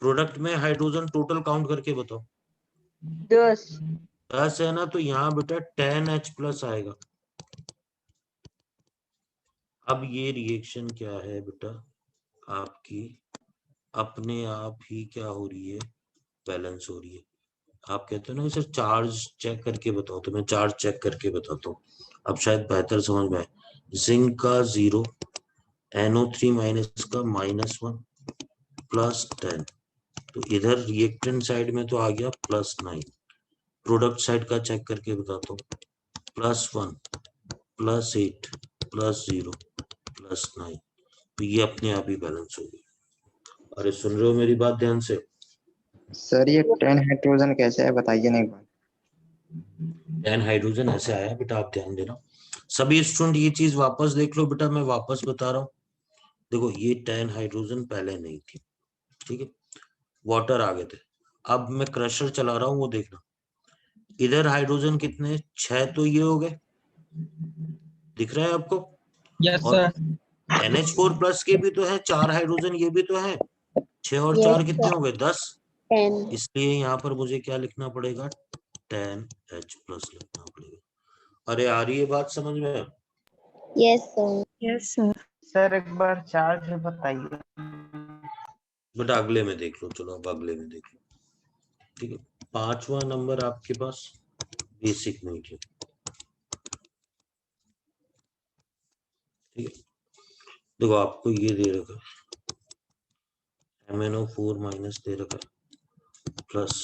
Speaker 1: प्रोडक्ट में हाइड्रोजन टोटल काउंट करके बताओ।
Speaker 5: 10
Speaker 1: 10 है ना, तो यहाँ बेटा 10H+ आएगा। अब ये रिएक्शन क्या है बेटा आपकी? अपने आप ही क्या हो रही है? बैलेंस हो रही है। आप कहते हो ना सर चार्ज चेक करके बताओ, तो मैं चार्ज चेक करके बताता हूँ, अब शायद बेहतर समझ में आए। जिंक का 0, NO3 माइनस का -1 +10, तो इधर रिएक्टेंट साइड में तो आ गया +9। प्रोडक्ट साइड का चेक करके बताता हूँ, +1 +8 +0 +9, तो ये अपने आप ही बैलेंस हो गई। अरे सुन रहे हो मेरी बात ध्यान से?
Speaker 7: सर ये 10 हाइड्रोजन कैसे है बताइए ना एक बार।
Speaker 1: 10 हाइड्रोजन ऐसे आया बेटा, आप ध्यान देना। सभी स्टूडेंट ये चीज वापस देख लो बेटा, मैं वापस बता रहा हूँ। देखो ये 10 हाइड्रोजन पहले नहीं थी, ठीक है, वाटर आ गए थे। अब मैं क्रशर चला रहा हूँ, वो देखना। इधर हाइड्रोजन कितने? 6 तो ये हो गए, दिख रहा है आपको?
Speaker 6: यस
Speaker 1: और
Speaker 6: सर।
Speaker 1: NH4+ के भी तो है 4 हाइड्रोजन, ये भी तो है 6 और 4 कितने हो गए? 10।
Speaker 3: 10
Speaker 1: इसलिए यहाँ पर मुझे क्या लिखना पड़ेगा? 10H+ लिखना पड़ेगा। अरे आ रही है बात समझ में?
Speaker 3: Yes sir.
Speaker 8: सर एक बार चार्ज बताइए।
Speaker 1: बेटा अगले में देख लो, चलो अब अगले में देख लो। ठीक है, 5वां नंबर आपके पास बेसिक मीडियम। ठीक है, देखो आपको ये दे रखा MnO4 माइनस दे रखा प्लस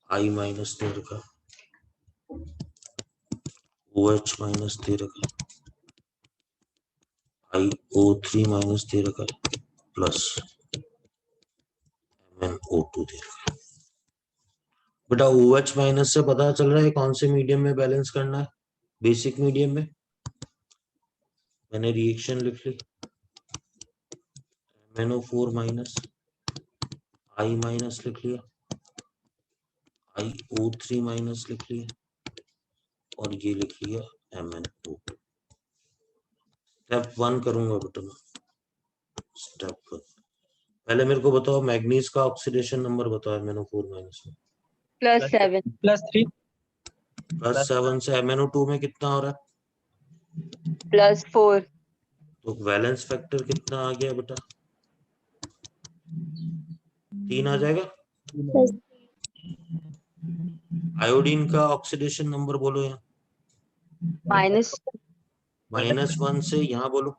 Speaker 1: I माइनस दे रखा, OH माइनस दे रखा, IO3 माइनस दे रखा प्लस MnO2 दे रखा। बेटा OH माइनस से पता चल रहा है कौन से मीडियम में बैलेंस करना है? बेसिक मीडियम में। मैंने रिएक्शन लिख ली, MnO4 माइनस I माइनस लिख लिया, IO3 माइनस लिख लिया, और ये लिख लिया MnO2। स्टेप 1 करूंगा बेटा मैं। स्टेप 1 पहले मेरे को बताओ मैग्नीज का ऑक्सीडेशन नंबर बताओ MnO4 माइनस में।
Speaker 5: +7
Speaker 6: +3
Speaker 1: +7 से MnO2 में कितना हो रहा है?
Speaker 5: +4
Speaker 1: तो वैलेंस फैक्टर कितना आ गया बेटा? 3 आ जाएगा। आयोडीन का ऑक्सीडेशन नंबर बोलो यहाँ। -1 से यहाँ बोलो।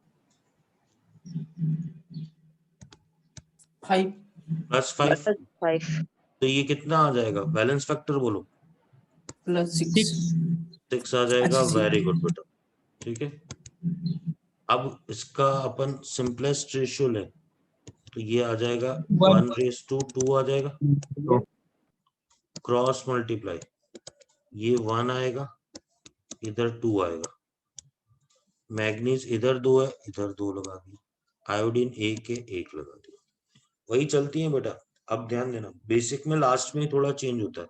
Speaker 4: 5
Speaker 1: +5, तो ये कितना आ जाएगा? बैलेंस फैक्टर बोलो।
Speaker 4: +6
Speaker 1: 6 आ जाएगा।
Speaker 4: अच्छा,
Speaker 1: वेरी गुड बेटा, ठीक है। अब इसका अपन सिंपलेस्ट रेशियो लें तो ये आ जाएगा 1:2 आ जाएगा। क्रॉस मल्टीप्लाई, ये 1 आएगा, इधर 2 आएगा। मैग्नीज इधर 2 है, इधर 2 लगा दिया। आयोडीन 1 है, 1 लगा दिया। वही चलती है बेटा। अब ध्यान देना, बेसिक में लास्ट में थोड़ा चेंज होता है।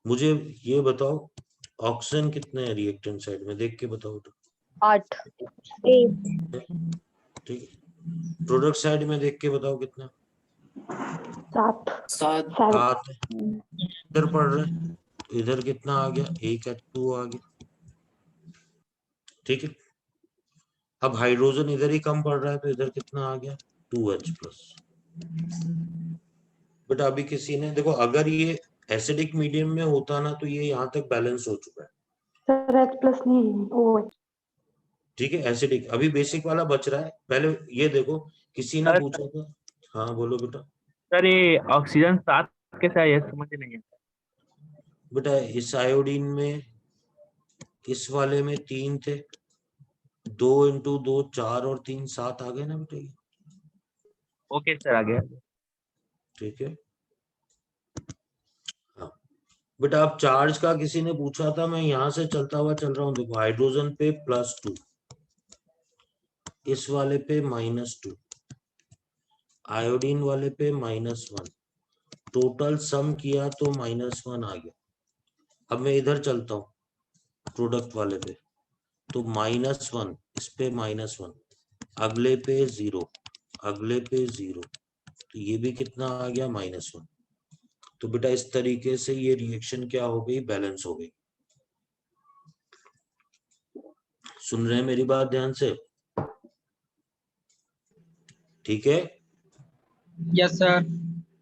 Speaker 1: मुझे ये बताओ ऑक्सीजन कितने हैं रिएक्टेंट साइड में, देख के बताओ तो।
Speaker 5: 8
Speaker 1: ठीक है, प्रोडक्ट साइड में देख के बताओ कितना।
Speaker 4: 7
Speaker 1: 7 इधर पड़ रहे हैं, तो इधर कितना आ गया? 1H2 आ गया। ठीक है, अब हाइड्रोजन इधर ही कम पड़ रहा है, तो इधर कितना आ गया? 2H+। बेटा अभी किसी ने देखो, अगर ये एसिडिक मीडियम में होता ना तो ये यहाँ तक बैलेंस हो चुका है।
Speaker 9: सर H प्लस नहीं ओ
Speaker 1: ठीक है, एसिडिक अभी बेसिक वाला बच रहा है। पहले ये देखो, किसी ने
Speaker 10: सर,
Speaker 1: पूछा था। हाँ बोलो बेटा।
Speaker 10: सर ये ऑक्सीजन 7 कैसे आया समझ नहीं आता।
Speaker 1: बेटा इस आयोडीन में, इस वाले में 3 थे, 2 इंटू 2 4 और 3 7 आ गए ना बेटा ये।
Speaker 10: ओके सर, आ गया।
Speaker 1: ठीक है। हाँ बेटा, अब चार्ज का किसी ने पूछा था, मैं यहाँ से चलता हुआ चल रहा हूँ। देखो हाइड्रोजन पे +2, इस वाले पे -2, आयोडीन वाले पे -1, टोटल सम किया तो -1 आ गया। अब मैं इधर चलता हूँ प्रोडक्ट वाले पे, तो -1, इस पे -1, अगले पे 0, अगले पे 0, तो ये भी कितना आ गया -1। तो बेटा इस तरीके से ये रिएक्शन क्या हो गई, बैलेंस हो गई। सुन रहे हैं मेरी बात ध्यान से? ठीक है।
Speaker 6: Yes sir.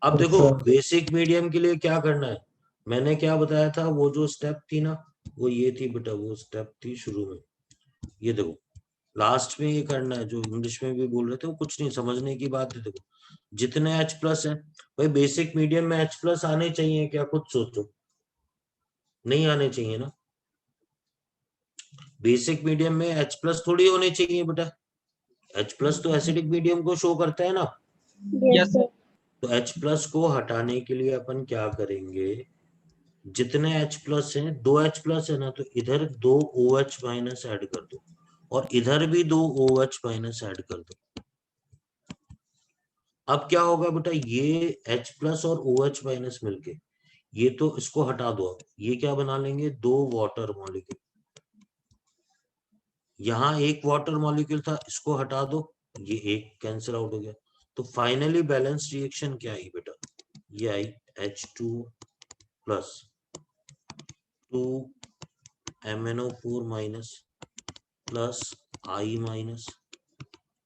Speaker 1: अब देखो बेसिक मीडियम के लिए क्या करना है, मैंने क्या बताया था, वो जो स्टेप थी ना, वो ये थी बेटा, वो स्टेप थी शुरू में। ये देखो लास्ट में ये करना है, जो इंग्लिश में भी बोल रहे थे, वो कुछ नहीं, समझने की बात है। देखो जितने H+ है भाई, बेसिक मीडियम में H+ आने चाहिए क्या, खुद सोचो। नहीं आने चाहिए ना, बेसिक मीडियम में H+ थोड़ी होने चाहिए बेटा। H+ तो एसिडिक मीडियम को शो करता है ना।
Speaker 6: Yes sir.
Speaker 1: तो H+ को हटाने के लिए अपन क्या करेंगे, जितने H+ हैं, 2 H+ है ना, तो इधर 2 OH- ऐड कर दो, और इधर भी 2 OH- ऐड कर दो। अब क्या होगा बेटा, ये H+ और OH- मिलके, ये तो इसको हटा दो। अब ये क्या बना लेंगे, 2 वाटर मॉलिक्यूल। यहाँ एक वाटर मॉलिक्यूल था, इसको हटा दो, ये एक कैंसिल आउट हो गया। तो फाइनली बैलेंस रिएक्शन क्या आई बेटा, ये आई H2 plus 2 MnO4 minus plus I minus,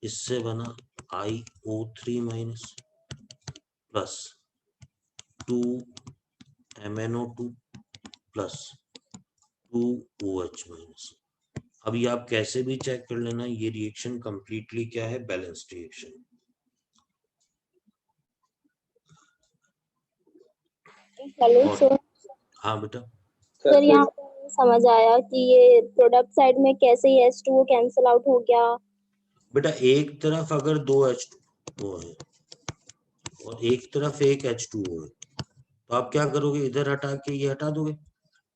Speaker 1: इससे बना IO3 minus plus 2 MnO2 plus 2 OH minus. अभी आप कैसे भी चेक कर लेना, ये रिएक्शन कंप्लीटली क्या है, बैलेंस्ड रिएक्शन।
Speaker 3: Hello sir.
Speaker 1: हाँ बेटा,
Speaker 3: सर यहाँ पे नहीं समझ आया कि ये प्रोडक्ट साइड में कैसे ये H2O कैंसिल आउट हो गया।
Speaker 1: बेटा एक तरफ अगर 2 H2O है और एक तरफ एक H2O है, तो आप क्या करोगे, इधर हटा के ये हटा दोगे।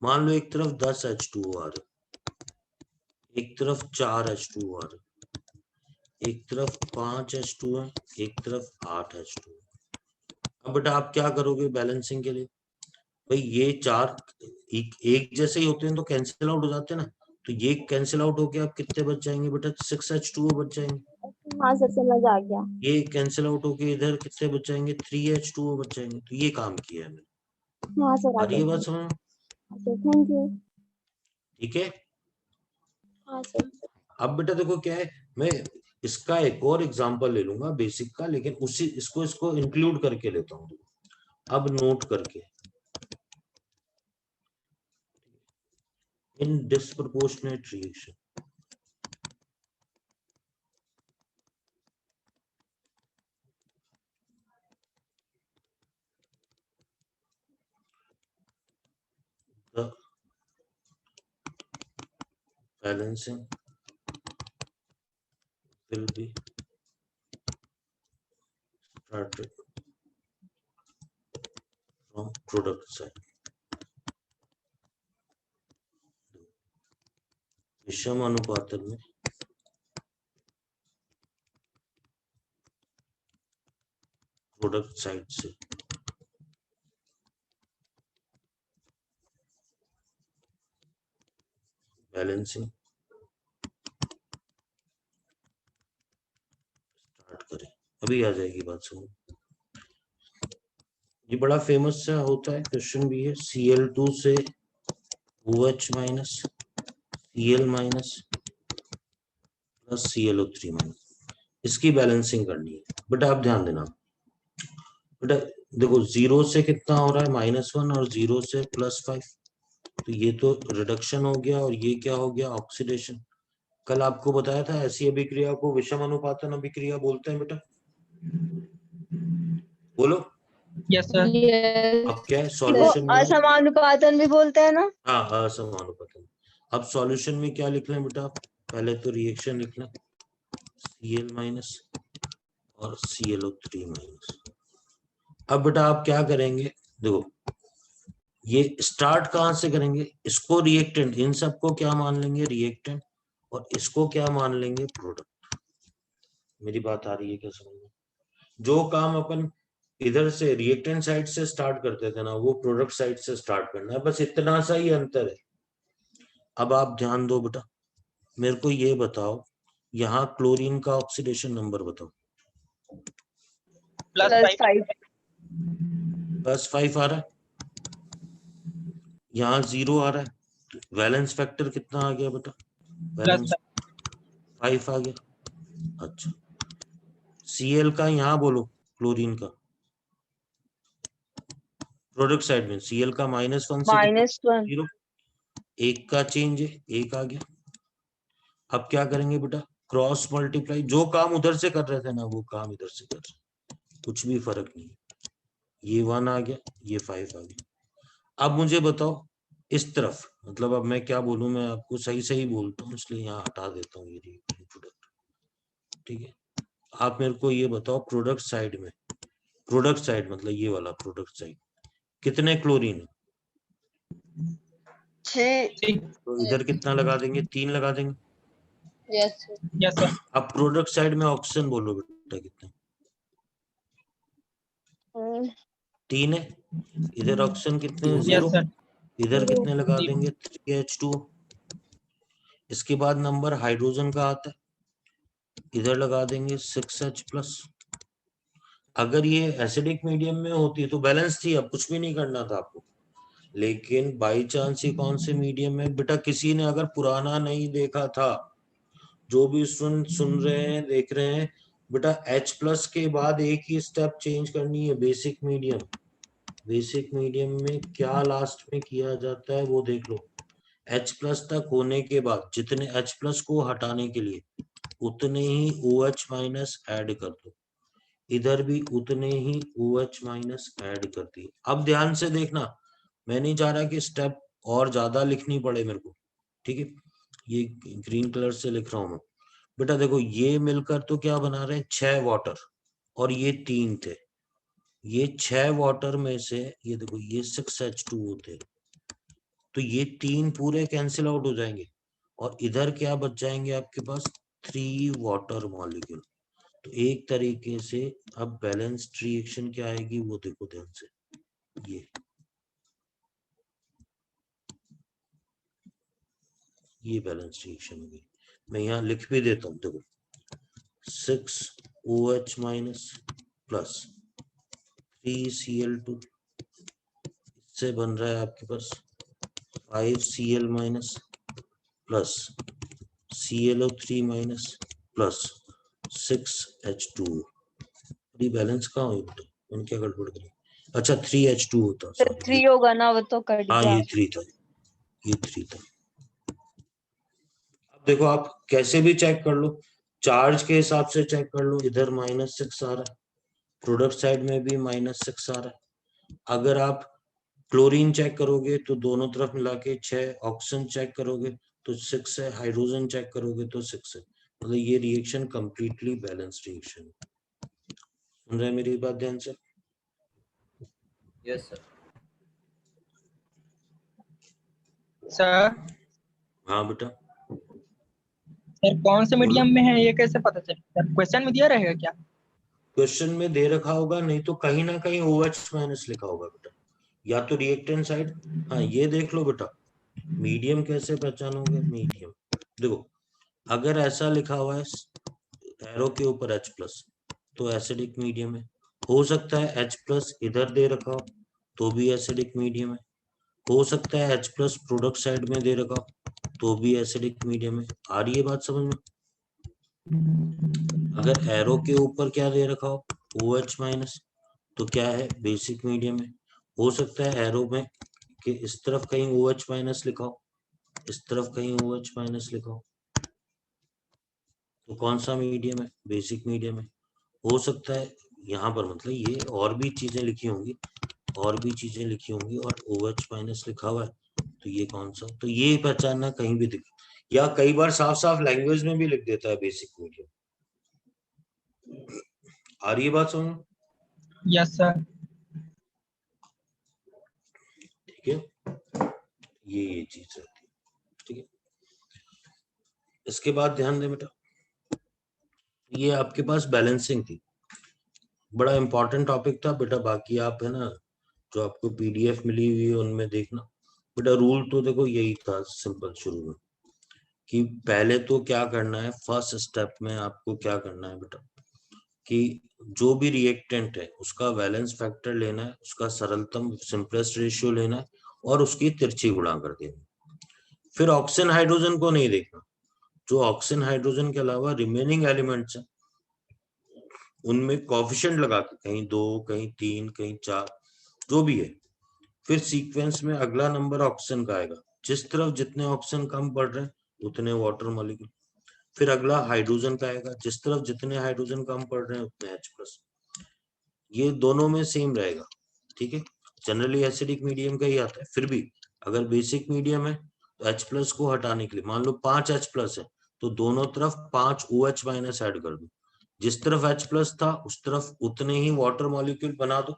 Speaker 1: मान लो एक तरफ 10 H2O आ रहे, एक तरफ 4 H2O आ रहे, एक तरफ 5 H2O है, एक तरफ 8 H2O। अब बेटा आप क्या करोगे बैलेंसिंग के लिए, भाई ये 4 एक जैसे ही होते हैं तो कैंसिल आउट हो जाते हैं ना, तो ये कैंसिल आउट होके आप कितने बच जाएंगे बेटा, 6 H2O बच जाएंगे।
Speaker 3: हाँ सर समझ आ गया।
Speaker 1: ये कैंसिल आउट होके इधर कितने बच जाएंगे, 3 H2O बच जाएंगे। तो ये काम किया है मैंने।
Speaker 3: हाँ सर
Speaker 1: आ
Speaker 3: आ
Speaker 1: रही है
Speaker 3: गया।
Speaker 1: बात समझ?
Speaker 3: Sir thank you.
Speaker 1: ठीक है।
Speaker 3: हाँ सर।
Speaker 1: अब बेटा देखो क्या है, मैं इसका एक और एग्जांपल ले लूंगा बेसिक का, लेकिन उसी इसको इंक्लूड करके लेता हूँ। अब नोट करके, in disproportionate reaction, the balancing will be started from product side. विषम अनुपात में प्रोडक्ट साइड से बैलेंसिंग स्टार्ट करें। अभी आ जाएगी बात समझ। ये बड़ा फेमस सा होता है, क्वेश्चन भी है, Cl2 से OH minus, Cl minus plus ClO3 minus, इसकी बैलेंसिंग करनी है। बेटा आप ध्यान देना, बेटा देखो 0 से कितना हो रहा है -1 और 0 से +5, तो ये तो रिडक्शन हो गया और ये क्या हो गया ऑक्सीडेशन। कल आपको बताया था ऐसी अभिक्रिया को विषम अनुपातन अभिक्रिया बोलते हैं बेटा, बोलो।
Speaker 6: Yes sir.
Speaker 1: अब क्या है
Speaker 5: तो
Speaker 1: सॉल्यूशन में,
Speaker 5: असमानुपातन भी बोलते हैं ना।
Speaker 1: हाँ असमानुपातन। अब सॉल्यूशन में क्या लिख लें बेटा, पहले तो रिएक्शन लिख लें Cl- और ClO3-। अब बेटा आप क्या करेंगे, देखो ये स्टार्ट कहां से करेंगे, इसको रिएक्टेंट, इन सबको क्या मान लेंगे रिएक्टेंट, और इसको क्या मान लेंगे प्रोडक्ट। मेरी बात आ रही है क्या समझ में? जो काम अपन इधर से रिएक्टेंट साइड से स्टार्ट करते थे ना, वो प्रोडक्ट साइड से स्टार्ट करना है, बस इतना सा ही अंतर है। अब आप ध्यान दो बेटा, मेरे को ये बताओ, यहाँ क्लोरीन का ऑक्सीडेशन नंबर बताओ।
Speaker 5: +5।
Speaker 1: +5 आ रहा है, यहाँ 0 आ रहा है, तो वैलेंस फैक्टर कितना आ गया बेटा, वैलेंस 5 आ गया। अच्छा Cl का यहाँ बोलो, क्लोरीन का प्रोडक्ट साइड में Cl का -1 से
Speaker 5: -1।
Speaker 1: 0, 1 का चेंज है, 1 आ गया। अब क्या करेंगे बेटा, क्रॉस मल्टीप्लाई, जो काम उधर से कर रहे थे ना वो काम इधर से कर रहे, कुछ भी फर्क नहीं, ये 1 आ गया, ये 5 आ गया। अब मुझे बताओ इस तरफ, मतलब अब मैं क्या बोलूं, मैं आपको सही सही बोलता हूँ इसलिए यहाँ हटा देता हूँ ये प्रोडक्ट, ठीक है। आप मेरे को ये बताओ प्रोडक्ट साइड में, प्रोडक्ट साइड मतलब ये वाला प्रोडक्ट साइड, कितने क्लोरीन है,
Speaker 5: 6।
Speaker 1: तो इधर कितना लगा देंगे, 3 लगा देंगे।
Speaker 5: Yes
Speaker 6: yes sir.
Speaker 1: अब प्रोडक्ट साइड में ऑक्सीजन बोलो बेटा कितने, 3 है, इधर ऑक्सीजन कितने हैं, 0,
Speaker 6: यस सर।
Speaker 1: इधर कितने लगा
Speaker 6: जी।
Speaker 1: देंगे 3H2। इसके बाद नंबर हाइड्रोजन का आता है, इधर लगा देंगे 6H+। अगर ये एसिडिक मीडियम में होती तो बैलेंस थी, अब कुछ भी नहीं करना था आपको, लेकिन बाई चांस ये कौन से मीडियम में बेटा, किसी ने अगर पुराना नहीं देखा था, जो भी सुन रहे हैं देख रहे हैं बेटा, H+ के बाद एक ही स्टेप चेंज करनी है, बेसिक मीडियम। बेसिक मीडियम में क्या लास्ट में किया जाता है वो देख लो, H+ तक होने के बाद जितने H+ को हटाने के लिए उतने ही OH- ऐड कर दो, इधर भी उतने ही OH- ऐड कर दिए। अब ध्यान से देखना, मैं नहीं चाह रहा कि स्टेप और ज्यादा लिखनी पड़े मेरे को, ठीक है, ये ग्रीन कलर से लिख रहा हूं मैं बेटा। देखो ये मिलकर तो क्या बना रहे हैं, 6 वाटर, और ये 3 थे, ये 6 वाटर में से ये देखो ये 6H2 होते हैं, तो ये 3 पूरे कैंसिल आउट हो जाएंगे, और इधर क्या बच जाएंगे आपके पास 3 वाटर मॉलिक्यूल। तो एक तरीके से अब बैलेंस्ड रिएक्शन क्या आएगी वो देखो ध्यान से, ये बैलेंस्ड रिएक्शन होगी। मैं यहाँ लिख भी देता हूँ, देखो 6OH- प्लस 3Cl2, इससे बन रहा है आपके पास 5Cl- plus ClO3- plus 6H2। Balance कहाँ हुई बेटा, मैंने क्या गड़बड़ करी, अच्छा 3H2 होता,
Speaker 5: तो
Speaker 1: सॉरी
Speaker 5: 3 होगा ना, वो तो कट
Speaker 1: हाँ
Speaker 5: गया।
Speaker 1: ये 3 था, ये 3 था। अब देखो आप कैसे भी चेक कर लो, चार्ज के हिसाब से चेक कर लो, इधर -6 आ रहा है, प्रोडक्ट साइड में भी -6 आ रहा है। अगर आप क्लोरीन चेक करोगे तो दोनों तरफ मिला के 6, ऑक्सीजन चेक करोगे तो 6 है, हाइड्रोजन चेक करोगे तो 6 है, मतलब ये रिएक्शन कंप्लीटली बैलेंस्ड रिएक्शन है। सुन रहे हैं मेरी बात ध्यान से?
Speaker 11: Yes sir.
Speaker 6: सर
Speaker 1: हाँ बेटा,
Speaker 6: सर कौन से मीडियम में है ये कैसे पता चलेगा सर, क्वेश्चन में दिया रहेगा क्या?
Speaker 1: क्वेश्चन में दे रखा होगा, नहीं तो कहीं ना कहीं OH- लिखा होगा बेटा, या तो रिएक्टेंट साइड। हाँ ये देख लो बेटा, मीडियम कैसे पहचानोगे, मीडियम देखो, अगर ऐसा लिखा हुआ है एरो के ऊपर H+, तो एसिडिक मीडियम है। हो सकता है H+ इधर दे रखा हो तो भी एसिडिक मीडियम है, हो सकता है H+ प्रोडक्ट साइड में दे रखा हो तो भी एसिडिक मीडियम है। आ रही है बात समझ में? अगर एरो के ऊपर क्या दे रखा हो OH-, तो क्या है बेसिक मीडियम है। हो सकता है एरो में कि इस तरफ कहीं OH माइनस लिखा हो, इस तरफ कहीं OH माइनस लिखा हो, तो कौन सा मीडियम है? बेसिक मीडियम है। हो सकता है यहाँ पर मतलब ये और भी चीजें लिखी होंगी, और भी चीजें लिखी होंगी और OH माइनस लिखा हुआ है, तो ये कौन सा? तो ये पहचानना कहीं भी दिख, या कई बार साफ साफ लैंग्वेज में भी लिख देता है बेसिक मीडियम। आ रही है बात समझ?
Speaker 6: Yes sir.
Speaker 1: ठीक है, ये चीज रहती है। ठीक है, इसके बाद ध्यान दें बेटा, ये आपके पास बैलेंसिंग थी, बड़ा इंपॉर्टेंट टॉपिक था बेटा। बाकी आप है ना जो आपको PDF मिली हुई है उनमें देखना बेटा। रूल तो देखो यही था सिंपल शुरू में, कि पहले तो क्या करना है, फर्स्ट स्टेप में आपको क्या करना है बेटा, कि जो भी रिएक्टेंट है उसका वैलेंस फैक्टर लेना है, उसका सरलतम सिंपलेस्ट रेशियो लेना है और उसकी तिरछी गुणा कर देनी। फिर ऑक्सीजन हाइड्रोजन को नहीं देखना, जो ऑक्सीजन हाइड्रोजन के अलावा रिमेनिंग एलिमेंट्स हैं उनमें कोफिशिएंट लगा के, कहीं 2 कहीं 3 कहीं 4 जो भी है। फिर सीक्वेंस में अगला नंबर ऑक्सीजन का आएगा, जिस तरफ जितने ऑक्सीजन कम पड़ रहे हैं उतने वाटर मॉलिक्यूल। फिर अगला हाइड्रोजन का आएगा, जिस तरफ जितने हाइड्रोजन कम पड़ रहे हैं उतने H+। ये दोनों में सेम रहेगा। ठीक है, जनरली एसिडिक मीडियम का ही आता है। फिर भी अगर बेसिक मीडियम है तो H+ को हटाने के लिए मान लो 5 H+ है तो दोनों तरफ 5 OH माइनस ऐड कर दो, जिस तरफ H+ था उस तरफ उतने ही वाटर मॉलिक्यूल बना दो।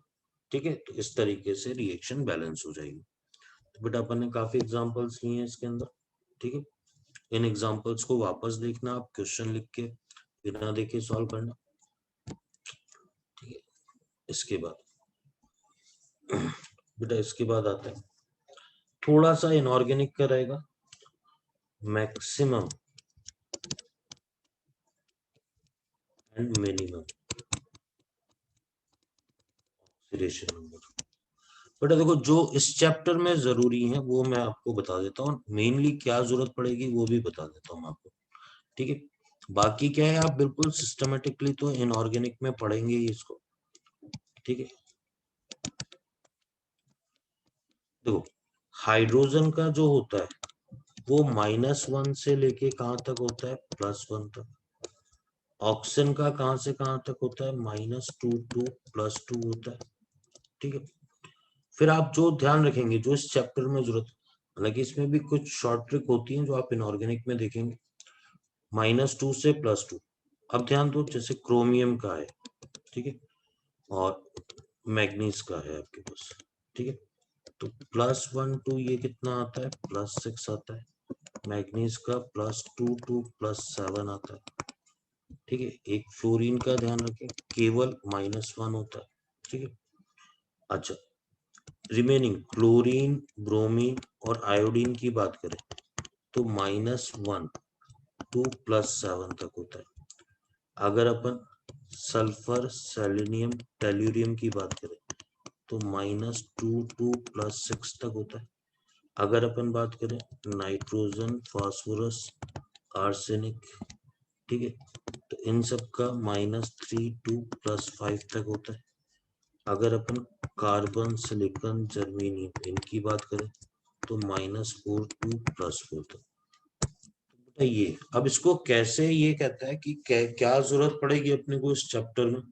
Speaker 1: ठीक है, तो इस तरीके से रिएक्शन बैलेंस हो जाएगी। तो बेटा अपन ने काफी एग्जांपल्स लिए हैं इसके अंदर। ठीक है, इन एग्जांपल्स को वापस देखना, आप क्वेश्चन लिख के बिना देखे सॉल्व करना। ठीक है, इसके बाद बेटा इसके बाद आता है थोड़ा सा इनऑर्गेनिक का रहेगा, maximum and minimum oxidation number. बेटा देखो जो इस चैप्टर में जरूरी है वो मैं आपको बता देता हूँ, मेनली क्या जरूरत पड़ेगी वो भी बता देता हूँ आपको। ठीक है, बाकी क्या है आप बिल्कुल सिस्टमेटिकली तो इनऑर्गेनिक में पढ़ेंगे ही इसको। ठीक है, देखो हाइड्रोजन का जो होता है वो -1 से लेके कहां तक होता है? +1 तक। ऑक्सीजन का कहां से कहां तक होता है? -2 to +2 होता है। ठीक है, फिर आप जो ध्यान रखेंगे जो इस चैप्टर में जरूरत, हालांकि इसमें भी कुछ शॉर्ट ट्रिक होती हैं जो आप इनऑर्गेनिक में देखेंगे। -2 से +2। अब ध्यान दो, जैसे क्रोमियम का है, ठीक है, और मैग्नीज का है आपके पास। ठीक है, तो +1 to ये कितना आता है? +6 आता है। मैग्नीज का +2 to +7 आता है। ठीक है, एक फ्लोरीन का ध्यान रखें केवल -1 होता है। ठीक है, अच्छा रिमेनिंग क्लोरीन, ब्रोमीन और आयोडीन की बात करें तो -1 to +7 तक होता है। अगर अपन सल्फर, सेलेनियम, टेल्यूरियम की बात करें तो -2 to +6 तक होता है। अगर अपन बात करें नाइट्रोजन, फास्फोरस, आर्सेनिक, ठीक है, तो इन सब का -3 to +5 तक होता है। अगर अपन कार्बन, सिलिकॉन, जर्मेनियम इनकी बात करें तो -4 to +4 तक। तो ये अब इसको कैसे ये कहता है कि क्या जरूरत पड़ेगी अपने को इस चैप्टर में,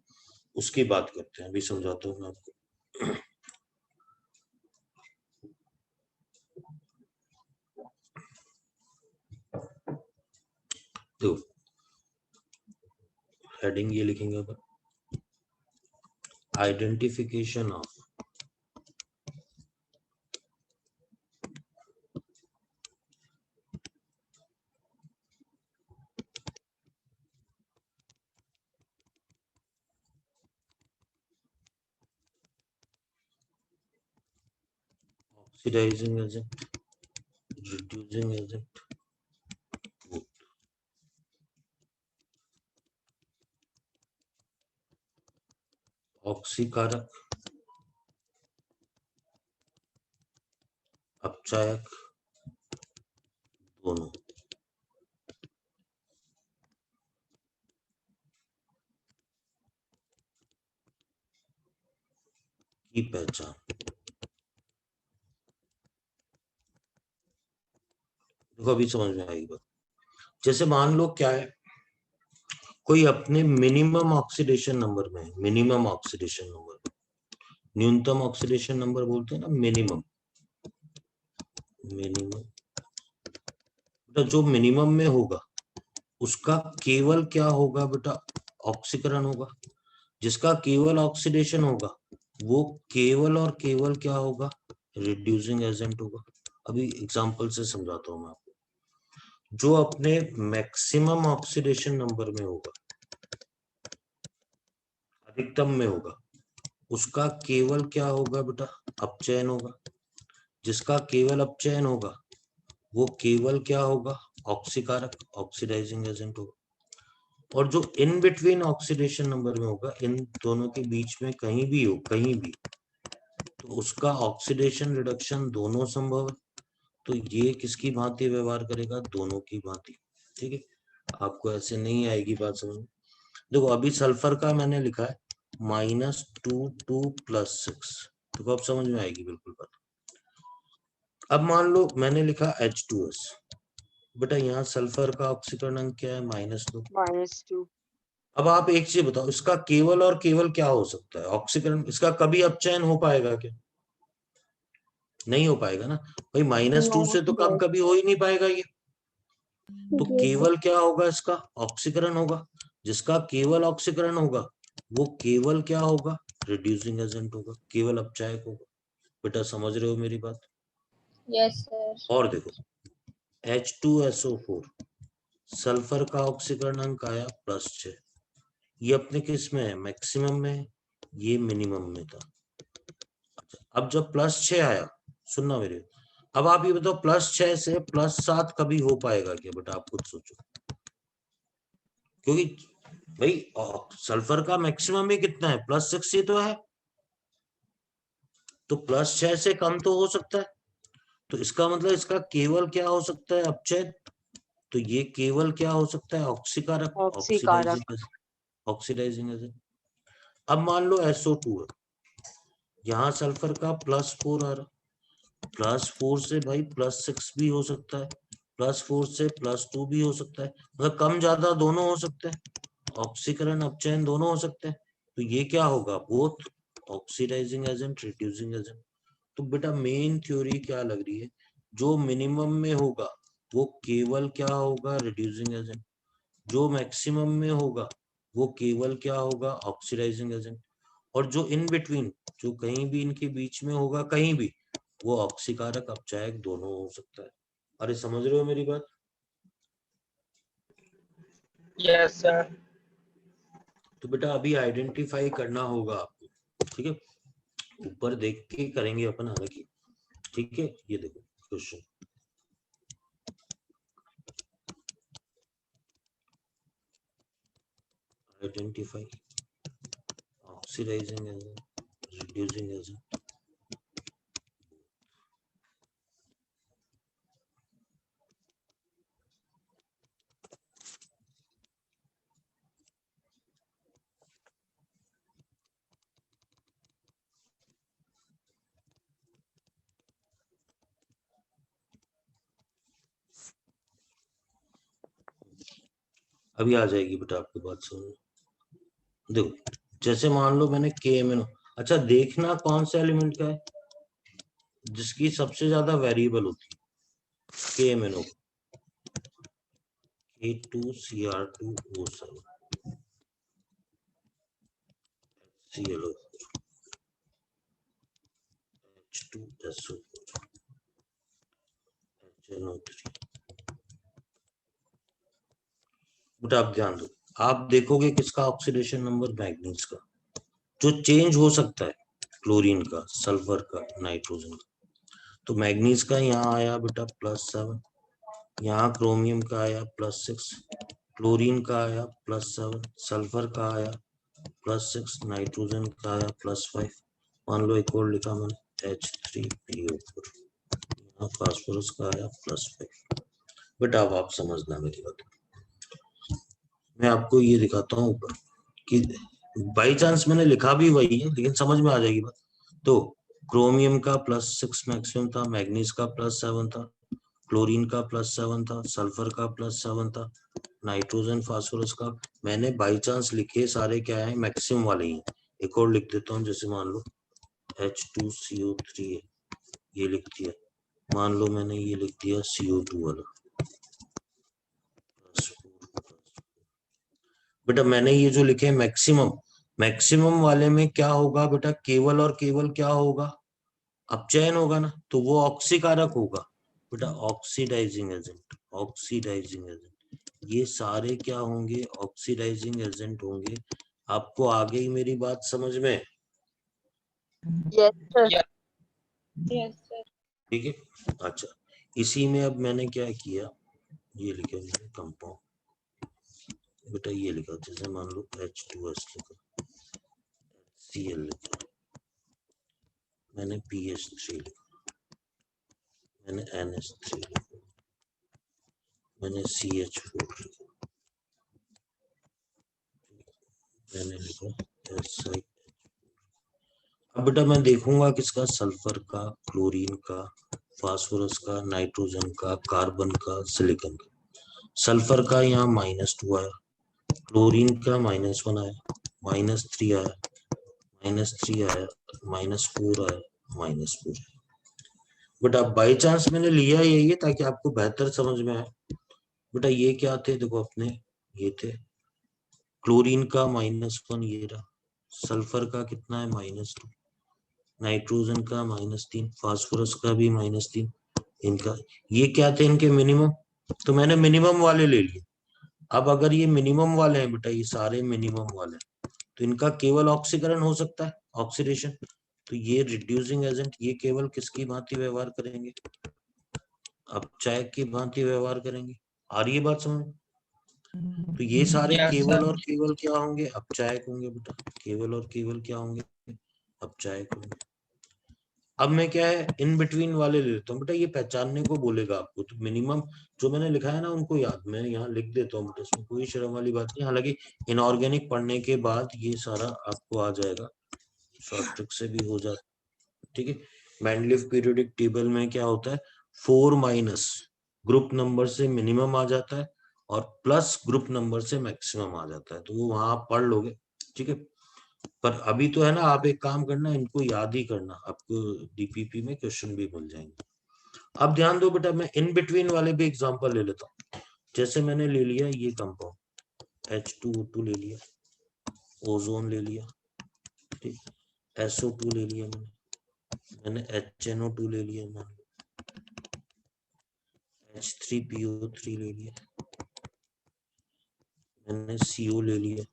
Speaker 1: उसकी बात करते हैं। अभी समझाता हूँ मैं आपको। तो हेडिंग ये लिखेंगे अपन, identification of oxidising agent, reducing agent, ऑक्सीकारक, अपचायक, दोनों। की पहचान। देखो अभी समझ में आएगी बात। जैसे मान लो क्या है, कोई अपने मिनिमम ऑक्सीडेशन नंबर में है, मिनिमम ऑक्सीडेशन नंबर, न्यूनतम ऑक्सीडेशन नंबर बोलते हैं ना, मिनिमम। बेटा जो मिनिमम में होगा उसका केवल क्या होगा बेटा, ऑक्सीकरण होगा। जिसका केवल ऑक्सीडेशन होगा वो केवल और केवल क्या होगा, रिड्यूसिंग एजेंट होगा। अभी एग्जांपल से समझाता हूं मैं आपको। जो अपने मैक्सिमम ऑक्सीडेशन नंबर में होगा, अधिकतम में होगा, उसका केवल क्या होगा बेटा, अपचयन होगा। जिसका केवल अपचयन होगा वो केवल क्या होगा, ऑक्सीकारक, ऑक्सीडाइजिंग एजेंट होगा। और जो इन बिटवीन ऑक्सीडेशन नंबर में होगा, इन दोनों के बीच में कहीं भी हो, कहीं भी, तो उसका ऑक्सीडेशन रिडक्शन दोनों संभव है। तो ये किसकी भांति व्यवहार करेगा, दोनों की भांति। ठीक है, आपको ऐसे नहीं आएगी बात समझ में। देखो अभी सल्फर का मैंने लिखा है -2 +6, देखो अब समझ में आएगी बिल्कुल बात। अब मान लो मैंने लिखा H2S, बेटा यहाँ सल्फर का ऑक्सीकरण अंक क्या है, -2। अब आप एक चीज बताओ, इसका केवल और केवल क्या हो सकता है, ऑक्सीकरण। इसका कभी अपचयन हो पाएगा क्या, नहीं हो पाएगा ना भाई, -2 से तो कम कभी हो ही नहीं पाएगा ये। तो केवल क्या होगा, इसका ऑक्सीकरण होगा। जिसका केवल ऑक्सीकरण होगा वो केवल क्या होगा, रिड्यूसिंग एजेंट होगा, केवल अपचायक होगा। बेटा समझ रहे हो मेरी बात।
Speaker 5: Yes sir.
Speaker 1: और देखो H2SO4, सल्फर का ऑक्सीकरण अंक आया +6। ये अपने किस में है, मैक्सिमम में, ये मिनिमम में था। अब जब +6 आया, सुनना मेरे, अब आप ये बताओ +6 से +7 कभी हो पाएगा क्या बेटा, आप खुद सोचो। क्योंकि भाई सल्फर का मैक्सिमम ही कितना है, +6 ही तो है, तो +6 से कम तो हो सकता है। तो इसका मतलब इसका केवल क्या हो सकता है, अपचयन। तो ये केवल क्या हो सकता है, ऑक्सीकारक, ऑक्सीडाइजिंग एजेंट। अब मान लो SO2 है, यहाँ सल्फर का +4 आ रहा, +4 से भाई +6 भी हो सकता है, +4 से +2 भी हो सकता है, मतलब कम ज्यादा दोनों हो सकते हैं, ऑक्सीकरण अपचयन दोनों हो सकते हैं। तो ये क्या होगा, both oxidising agent, reducing agent. तो बेटा मेन थ्योरी क्या लग रही है, जो मिनिमम में होगा वो केवल क्या होगा, रिड्यूसिंग एजेंट। जो मैक्सिमम में होगा वो केवल क्या होगा, ऑक्सीडाइजिंग एजेंट। और जो इन बिटवीन, जो कहीं भी इनके बीच में होगा, कहीं भी, वो ऑक्सीकारक, अपचायक दोनों हो सकता है। अरे समझ रहे हो मेरी बात।
Speaker 6: Yes sir.
Speaker 1: तो बेटा अभी आइडेंटिफाई करना होगा आपको, ठीक है, ऊपर देख के करेंगे अपन हालांकि। ठीक है, ये देखो question, identify oxidising agent, reducing agent. अभी आ जाएगी बेटा आपकी बात समझ। देखो जैसे मान लो मैंने KMNO, अच्छा देखना कौन सा एलिमेंट का है जिसकी सबसे ज्यादा वेरिएबल होती है, KMNO, K2Cr2O7 ClO, H2SO4 HNO3। बेटा आप ध्यान दो, आप देखोगे किसका ऑक्सीडेशन नंबर, मैग्नीज का, जो चेंज हो सकता है, क्लोरीन का, सल्फर का, नाइट्रोजन का। तो मैग्नीज का यहाँ आया बेटा +7, यहाँ क्रोमियम का आया +6, क्लोरीन का आया +7, सल्फर का आया +6, नाइट्रोजन का आया +5। मान लो एक और लिखा मैंने H3PO4, यहाँ फास्फोरस का आया +5। बेटा अब आप समझना मेरी बात, मैं आपको ये दिखाता हूँ ऊपर कि बाई चांस मैंने लिखा भी वही है लेकिन समझ में आ जाएगी बात। तो क्रोमियम का +6 मैक्सिमम था, मैग्नीज का +7 था, क्लोरीन का +7 था, सल्फर का +7 था, नाइट्रोजन फास्फोरस का मैंने बाई चांस लिखे सारे क्या है मैक्सिमम वाले ही। एक और लिख देता हूँ, जैसे मान लो H2CO3 है, ये लिख दिया। मान लो मैंने ये लिख दिया CO2 वाला। बेटा मैंने ये जो लिखे मैक्सिमम, मैक्सिमम वाले में क्या होगा बेटा, केवल और केवल क्या होगा, अपचयन होगा ना, तो वो ऑक्सीकारक होगा बेटा, ऑक्सीडाइजिंग एजेंट, ऑक्सीडाइजिंग एजेंट। ये सारे क्या होंगे, ऑक्सीडाइजिंग एजेंट होंगे। आपको आगे ही मेरी बात समझ में?
Speaker 5: Yes, sir.
Speaker 6: Yeah.
Speaker 5: Yes, sir.
Speaker 1: ठीक है। अच्छा, इसी में अब मैंने क्या किया, ये लिखा कंपाउंड बेटा, ये लिखा जैसे मान लो H2S लिखा, Cl लिखा, मैंने PH3 लिखा, मैंने NH3 लिखा, मैंने CH4 लिखा, मैंने लिखा SI। अब बेटा मैं देखूंगा किसका, सल्फर का, क्लोरीन का, फास्फोरस का, नाइट्रोजन का, कार्बन का, सिलिकॉन का। सल्फर का यहाँ -2 आया, क्लोरीन का -1 आया, -3 आया, -3 आया, -4 आया, -4 आया। बेटा बाई चांस मैंने लिया यही है ताकि आपको बेहतर समझ में आए। बेटा ये क्या थे, देखो अपने ये थे, क्लोरीन का -1 ये रहा, सल्फर का कितना है -2, नाइट्रोजन का -3, फास्फोरस का भी -3, इनका ये क्या थे, इनके मिनिमम, तो मैंने मिनिमम वाले ले लिए। अब अगर ये मिनिमम वाले हैं बेटा, ये सारे मिनिमम वाले हैं, तो इनका केवल ऑक्सीकरण हो सकता है, ऑक्सीडेशन। तो ये रिड्यूसिंग एजेंट, ये केवल किसकी भांति व्यवहार करेंगे, अपचायक की भांति व्यवहार करेंगे। आ रही है बात समझ? तो ये सारे
Speaker 6: Yes,
Speaker 1: केवल
Speaker 6: sir.
Speaker 1: और केवल क्या होंगे, अपचायक होंगे बेटा, केवल और केवल क्या होंगे, अपचायक होंगे। अब मैं क्या है इन बिटवीन वाले ले लेता हूँ बेटा, ये पहचानने को बोलेगा आपको, तो मिनिमम जो मैंने लिखा है ना उनको याद, मैं यहाँ लिख देता हूँ बेटा, इसमें कोई शर्म वाली बात नहीं। हालांकि इनऑर्गेनिक पढ़ने के बाद ये सारा आपको आ जाएगा, शॉर्ट ट्रिक से भी हो जाता है। ठीक है, मैंडलीफ पीरियोडिक टेबल में क्या होता है, 4- ग्रुप नंबर से मिनिमम आ जाता है और प्लस ग्रुप नंबर से मैक्सिमम आ जाता है, तो वो वहां आप पढ़ लोगे। ठीक है, पर अभी तो है ना, आप एक काम करना, इनको याद ही करना, आपको डीपीपी में क्वेश्चन भी मिल जाएंगे। अब ध्यान दो बेटा, मैं इन बिटवीन वाले भी एग्जांपल ले लेता हूँ। जैसे मैंने ले लिया ये कंपाउंड H2O2 ले लिया, ओजोन ले लिया, ठीक, SO2 ले लिया मैंने HNO2 ले लिया, मैंने H3PO3 ले लिया, मैंने CO ले लिया।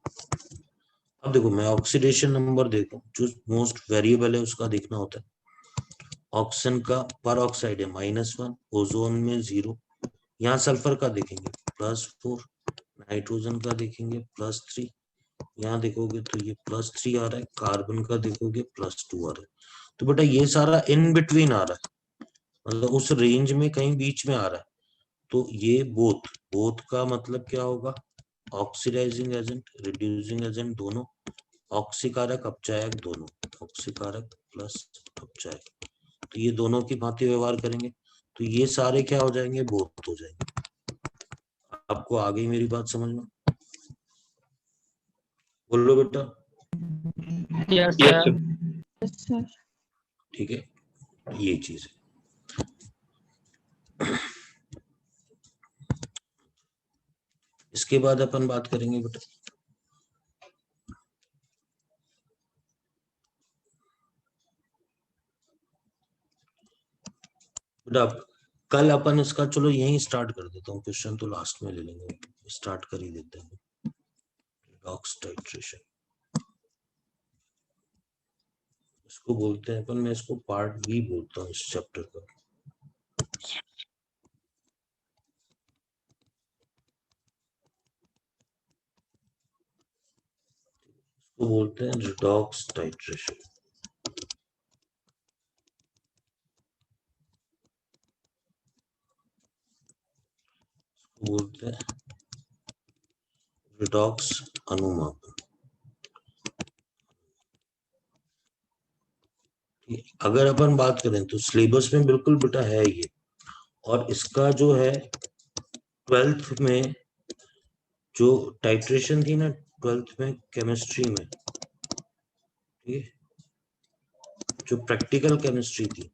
Speaker 1: अब देखो मैं ऑक्सीडेशन नंबर देखूं, जो मोस्ट वेरिएबल है उसका देखना होता है। ऑक्सीजन का पर ऑक्साइड है -1, ओजोन में 0, यहाँ सल्फर का देखेंगे +4, नाइट्रोजन का देखेंगे +3, यहाँ देखोगे तो ये +3 आ रहा है, कार्बन का देखोगे +2 आ रहा है। तो बेटा ये सारा इन बिटवीन आ रहा है, मतलब उस रेंज में कहीं बीच में आ रहा है। तो ये बोथ का मतलब क्या होगा, ऑक्सीडाइजिंग एजेंट, रिड्यूसिंग एजेंट दोनों, ऑक्सीकारक अपचायक दोनों, ऑक्सीकारक प्लस अपचायक, तो ये दोनों की भांति व्यवहार करेंगे, तो ये सारे क्या हो जाएंगे, बोथ हो जाएंगे। आपको आ गई मेरी बात समझ में? बोलो बेटा।
Speaker 6: Yes,
Speaker 2: Yes,
Speaker 6: sir.
Speaker 2: sir.
Speaker 5: Yes, sir.
Speaker 1: ठीक है, ये चीज है। इसके बाद अपन बात करेंगे बेटा, कल अपन इसका, चलो यहीं स्टार्ट कर देता हूँ, क्वेश्चन तो लास्ट में ले लेंगे, स्टार्ट कर ही देते हैं। रिडॉक्स टाइट्रेशन इसको बोलते हैं अपन, मैं इसको पार्ट बी बोलता हूँ इस चैप्टर का। इसको बोलते हैं रिडॉक्स टाइट्रेशन। बोलते हैं रिडॉक्स अनुमापन। अगर अपन बात करें तो सिलेबस में बिल्कुल बेटा है ये, और इसका जो है 12th में जो टाइट्रेशन थी ना 12th में केमिस्ट्री में, ठीक है, जो प्रैक्टिकल केमिस्ट्री थी,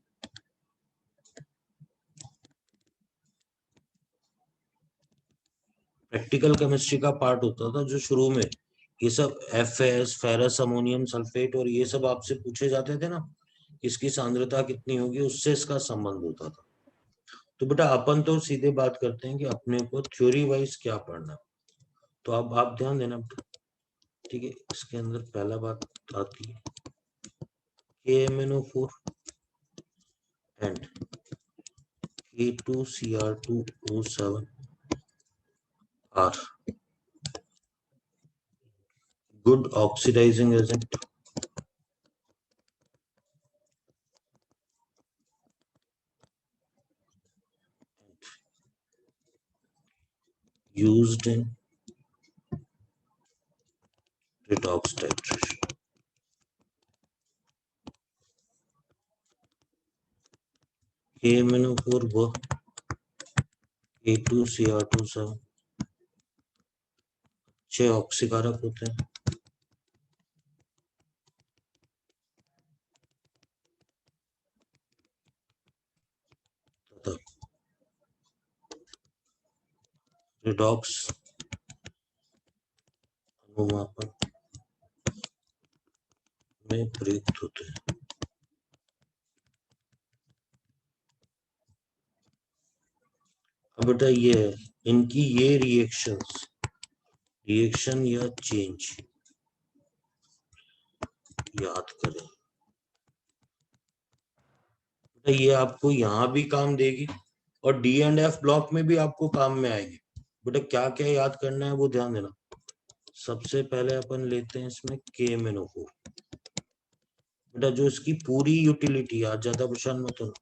Speaker 1: प्रैक्टिकल केमिस्ट्री का पार्ट होता था जो शुरू में ये सब Fs, फेरस अमोनियम सल्फेट और ये सब आपसे पूछे जाते थे ना, इसकी सांद्रता कितनी होगी, उससे इसका संबंध होता था। तो बेटा अपन तो सीधे बात करते हैं कि अपने को थ्योरी वाइज क्या पढ़ना, तो अब आप ध्यान देना, ठीक है। इसके अंदर पहला बात आती है KMnO4 and K2Cr2O7 are good oxidizing agent used in redox titration. KMnO4 व K2Cr2O7 अच्छे ऑक्सीकारक होते हैं तथा रिडॉक्स अनुमापन में प्रयुक्त होते हैं। अब बेटा ये है इनकी ये रिएक्शन या चेंज याद करें, बेटा ये आपको यहाँ भी काम देगी और D&F ब्लॉक में भी आपको काम में आएगी। बेटा क्या क्या याद करना है वो ध्यान देना। सबसे पहले अपन लेते हैं इसमें KMnO4, बेटा जो इसकी पूरी यूटिलिटी, आज ज्यादा परेशान मत होना,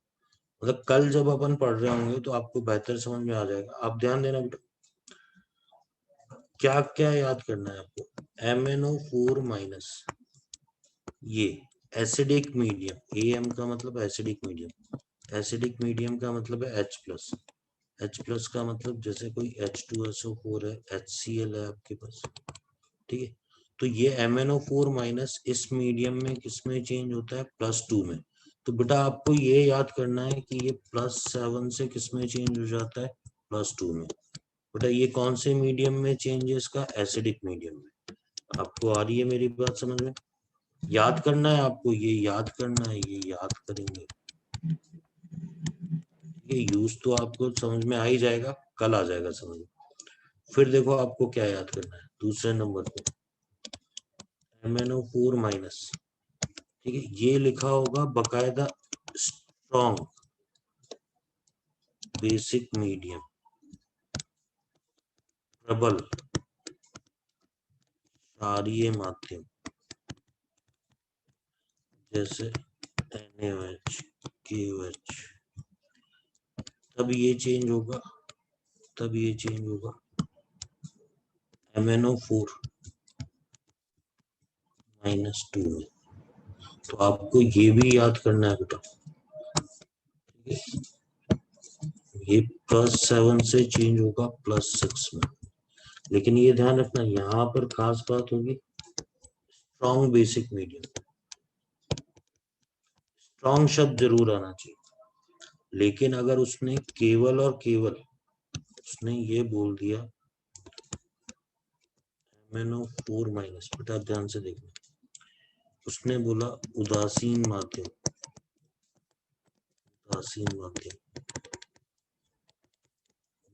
Speaker 1: मतलब कल जब अपन पढ़ रहे होंगे तो आपको बेहतर समझ में आ जाएगा। आप ध्यान देना बेटा क्या क्या याद करना है आपको। MnO4 माइनस, ये एसिडिक मीडियम, AM का मतलब एसिडिक मीडियम, एसिडिक मीडियम का मतलब है H प्लस, H प्लस का मतलब जैसे कोई H2SO4 है, HCl है आपके पास, ठीक है। तो ये MnO4 माइनस इस मीडियम में किसमें चेंज होता है, +2 में। तो बेटा आपको ये याद करना है कि ये +7 से किसमें चेंज हो जाता है, +2 में। बेटा ये कौन से मीडियम में चेंज है इसका, एसिडिक मीडियम में। आपको आ रही है मेरी बात समझ में? याद करना है आपको, ये याद करना है, ये याद करेंगे, ये यूज तो आपको समझ में आ ही जाएगा, कल आ जाएगा समझ में। फिर देखो आपको क्या याद करना है दूसरे नंबर पे, MnO4 माइनस, ठीक है, ये लिखा होगा बकायदा स्ट्रॉन्ग बेसिक मीडियम, प्रबल क्षारीय माध्यम जैसे NaOH, KOH, तब ये चेंज होगा, तब ये चेंज होगा MnO4 -2 में। तो आपको ये भी याद करना है बेटा, ये +7 से चेंज होगा +6 में। लेकिन ये ध्यान रखना यहाँ पर खास बात होगी स्ट्रॉन्ग बेसिक मीडियम, स्ट्रॉन्ग शब्द जरूर आना चाहिए। लेकिन अगर उसने केवल और केवल उसने ये बोल दिया MnO4 माइनस, बेटा ध्यान से देखना, उसने बोला उदासीन माध्यम, उदासीन माध्यम,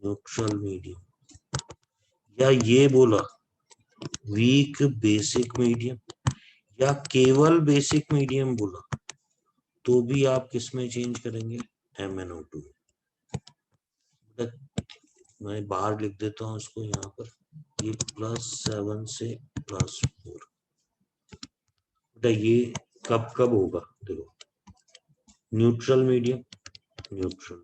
Speaker 1: न्यूट्रल मीडियम, या ये बोला वीक बेसिक मीडियम, या केवल बेसिक मीडियम बोला, तो भी आप किसमें चेंज करेंगे, MnO2। मैं बाहर लिख देता हूं इसको यहाँ पर, ये +7 से +4। बेटा ये कब कब होगा, देखो न्यूट्रल मीडियम, न्यूट्रल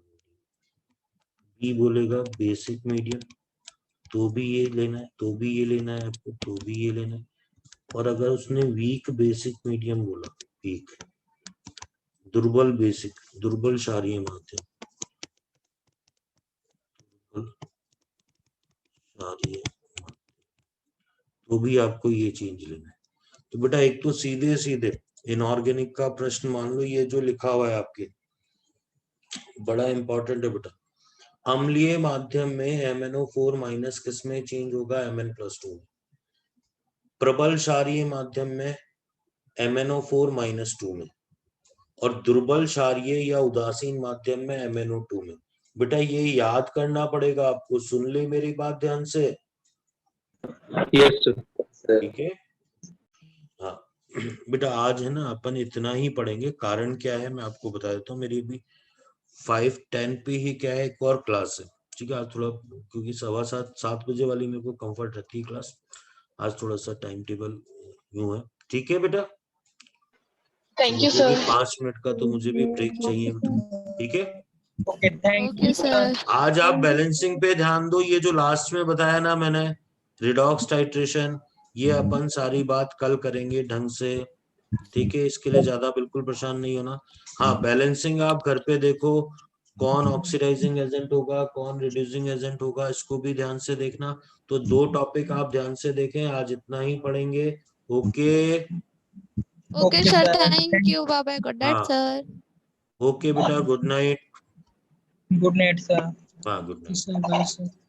Speaker 1: बी बोलेगा बेसिक मीडियम, तो भी ये लेना है, तो भी ये लेना है आपको, तो भी ये लेना है। और अगर उसने वीक बेसिक मीडियम बोला, वीक, दुर्बल बेसिक, दुर्बल क्षारीय माध्यम, क्षारीय तो भी आपको ये चेंज लेना है। तो बेटा एक तो सीधे सीधे इनऑर्गेनिक का प्रश्न मान लो, ये जो लिखा हुआ है आपके बड़ा इंपॉर्टेंट है बेटा। अम्लीय माध्यम में MnO4 माइनस किस में चेंज होगा? Mn+2 में। प्रबल क्षारीय माध्यम में MnO4 -2 में, और दुर्बल क्षारीय या उदासीन माध्यम में MnO2 में। बेटा ये याद करना पड़ेगा आपको, सुन ले मेरी बात ध्यान से।
Speaker 2: Yes, sir.
Speaker 1: ठीक है, हाँ बेटा आज है ना अपन इतना ही पढ़ेंगे। कारण क्या है मैं आपको बता देता हूँ, मेरी भी 5:10 पे ही क्या है एक और क्लास है। ठीक है, आज थोड़ा क्योंकि 7:15 बजे वाली मेरे को कंफर्ट रहती है क्लास, आज थोड़ा सा टाइम टेबल यूं है। ठीक है बेटा,
Speaker 5: थैंक यू
Speaker 1: मुझे भी
Speaker 5: सर।
Speaker 1: 5 मिनट का तो मुझे भी ब्रेक चाहिए बेटा। ठीक है,
Speaker 6: ओके थैंक यू सर।
Speaker 1: आज आप बैलेंसिंग पे ध्यान दो। ये जो लास्ट में बताया ना मैंने, रिडॉक्स टाइट्रेशन, ये अपन सारी बात कल करेंगे ढंग से। ठीक है, इसके लिए ज्यादा बिल्कुल परेशान नहीं होना। हाँ, बैलेंसिंग आप घर पे देखो, कौन ऑक्सीडाइजिंग एजेंट होगा, कौन रिड्यूसिंग एजेंट होगा, इसको भी ध्यान से देखना। तो 2 टॉपिक आप ध्यान से देखें, आज इतना ही पढ़ेंगे। Okay
Speaker 5: okay sir, thank you, bye bye, good night
Speaker 1: हाँ
Speaker 5: सर।
Speaker 1: ओके बेटा, good night.
Speaker 6: Good night sir.
Speaker 1: हाँ गुड नाइट।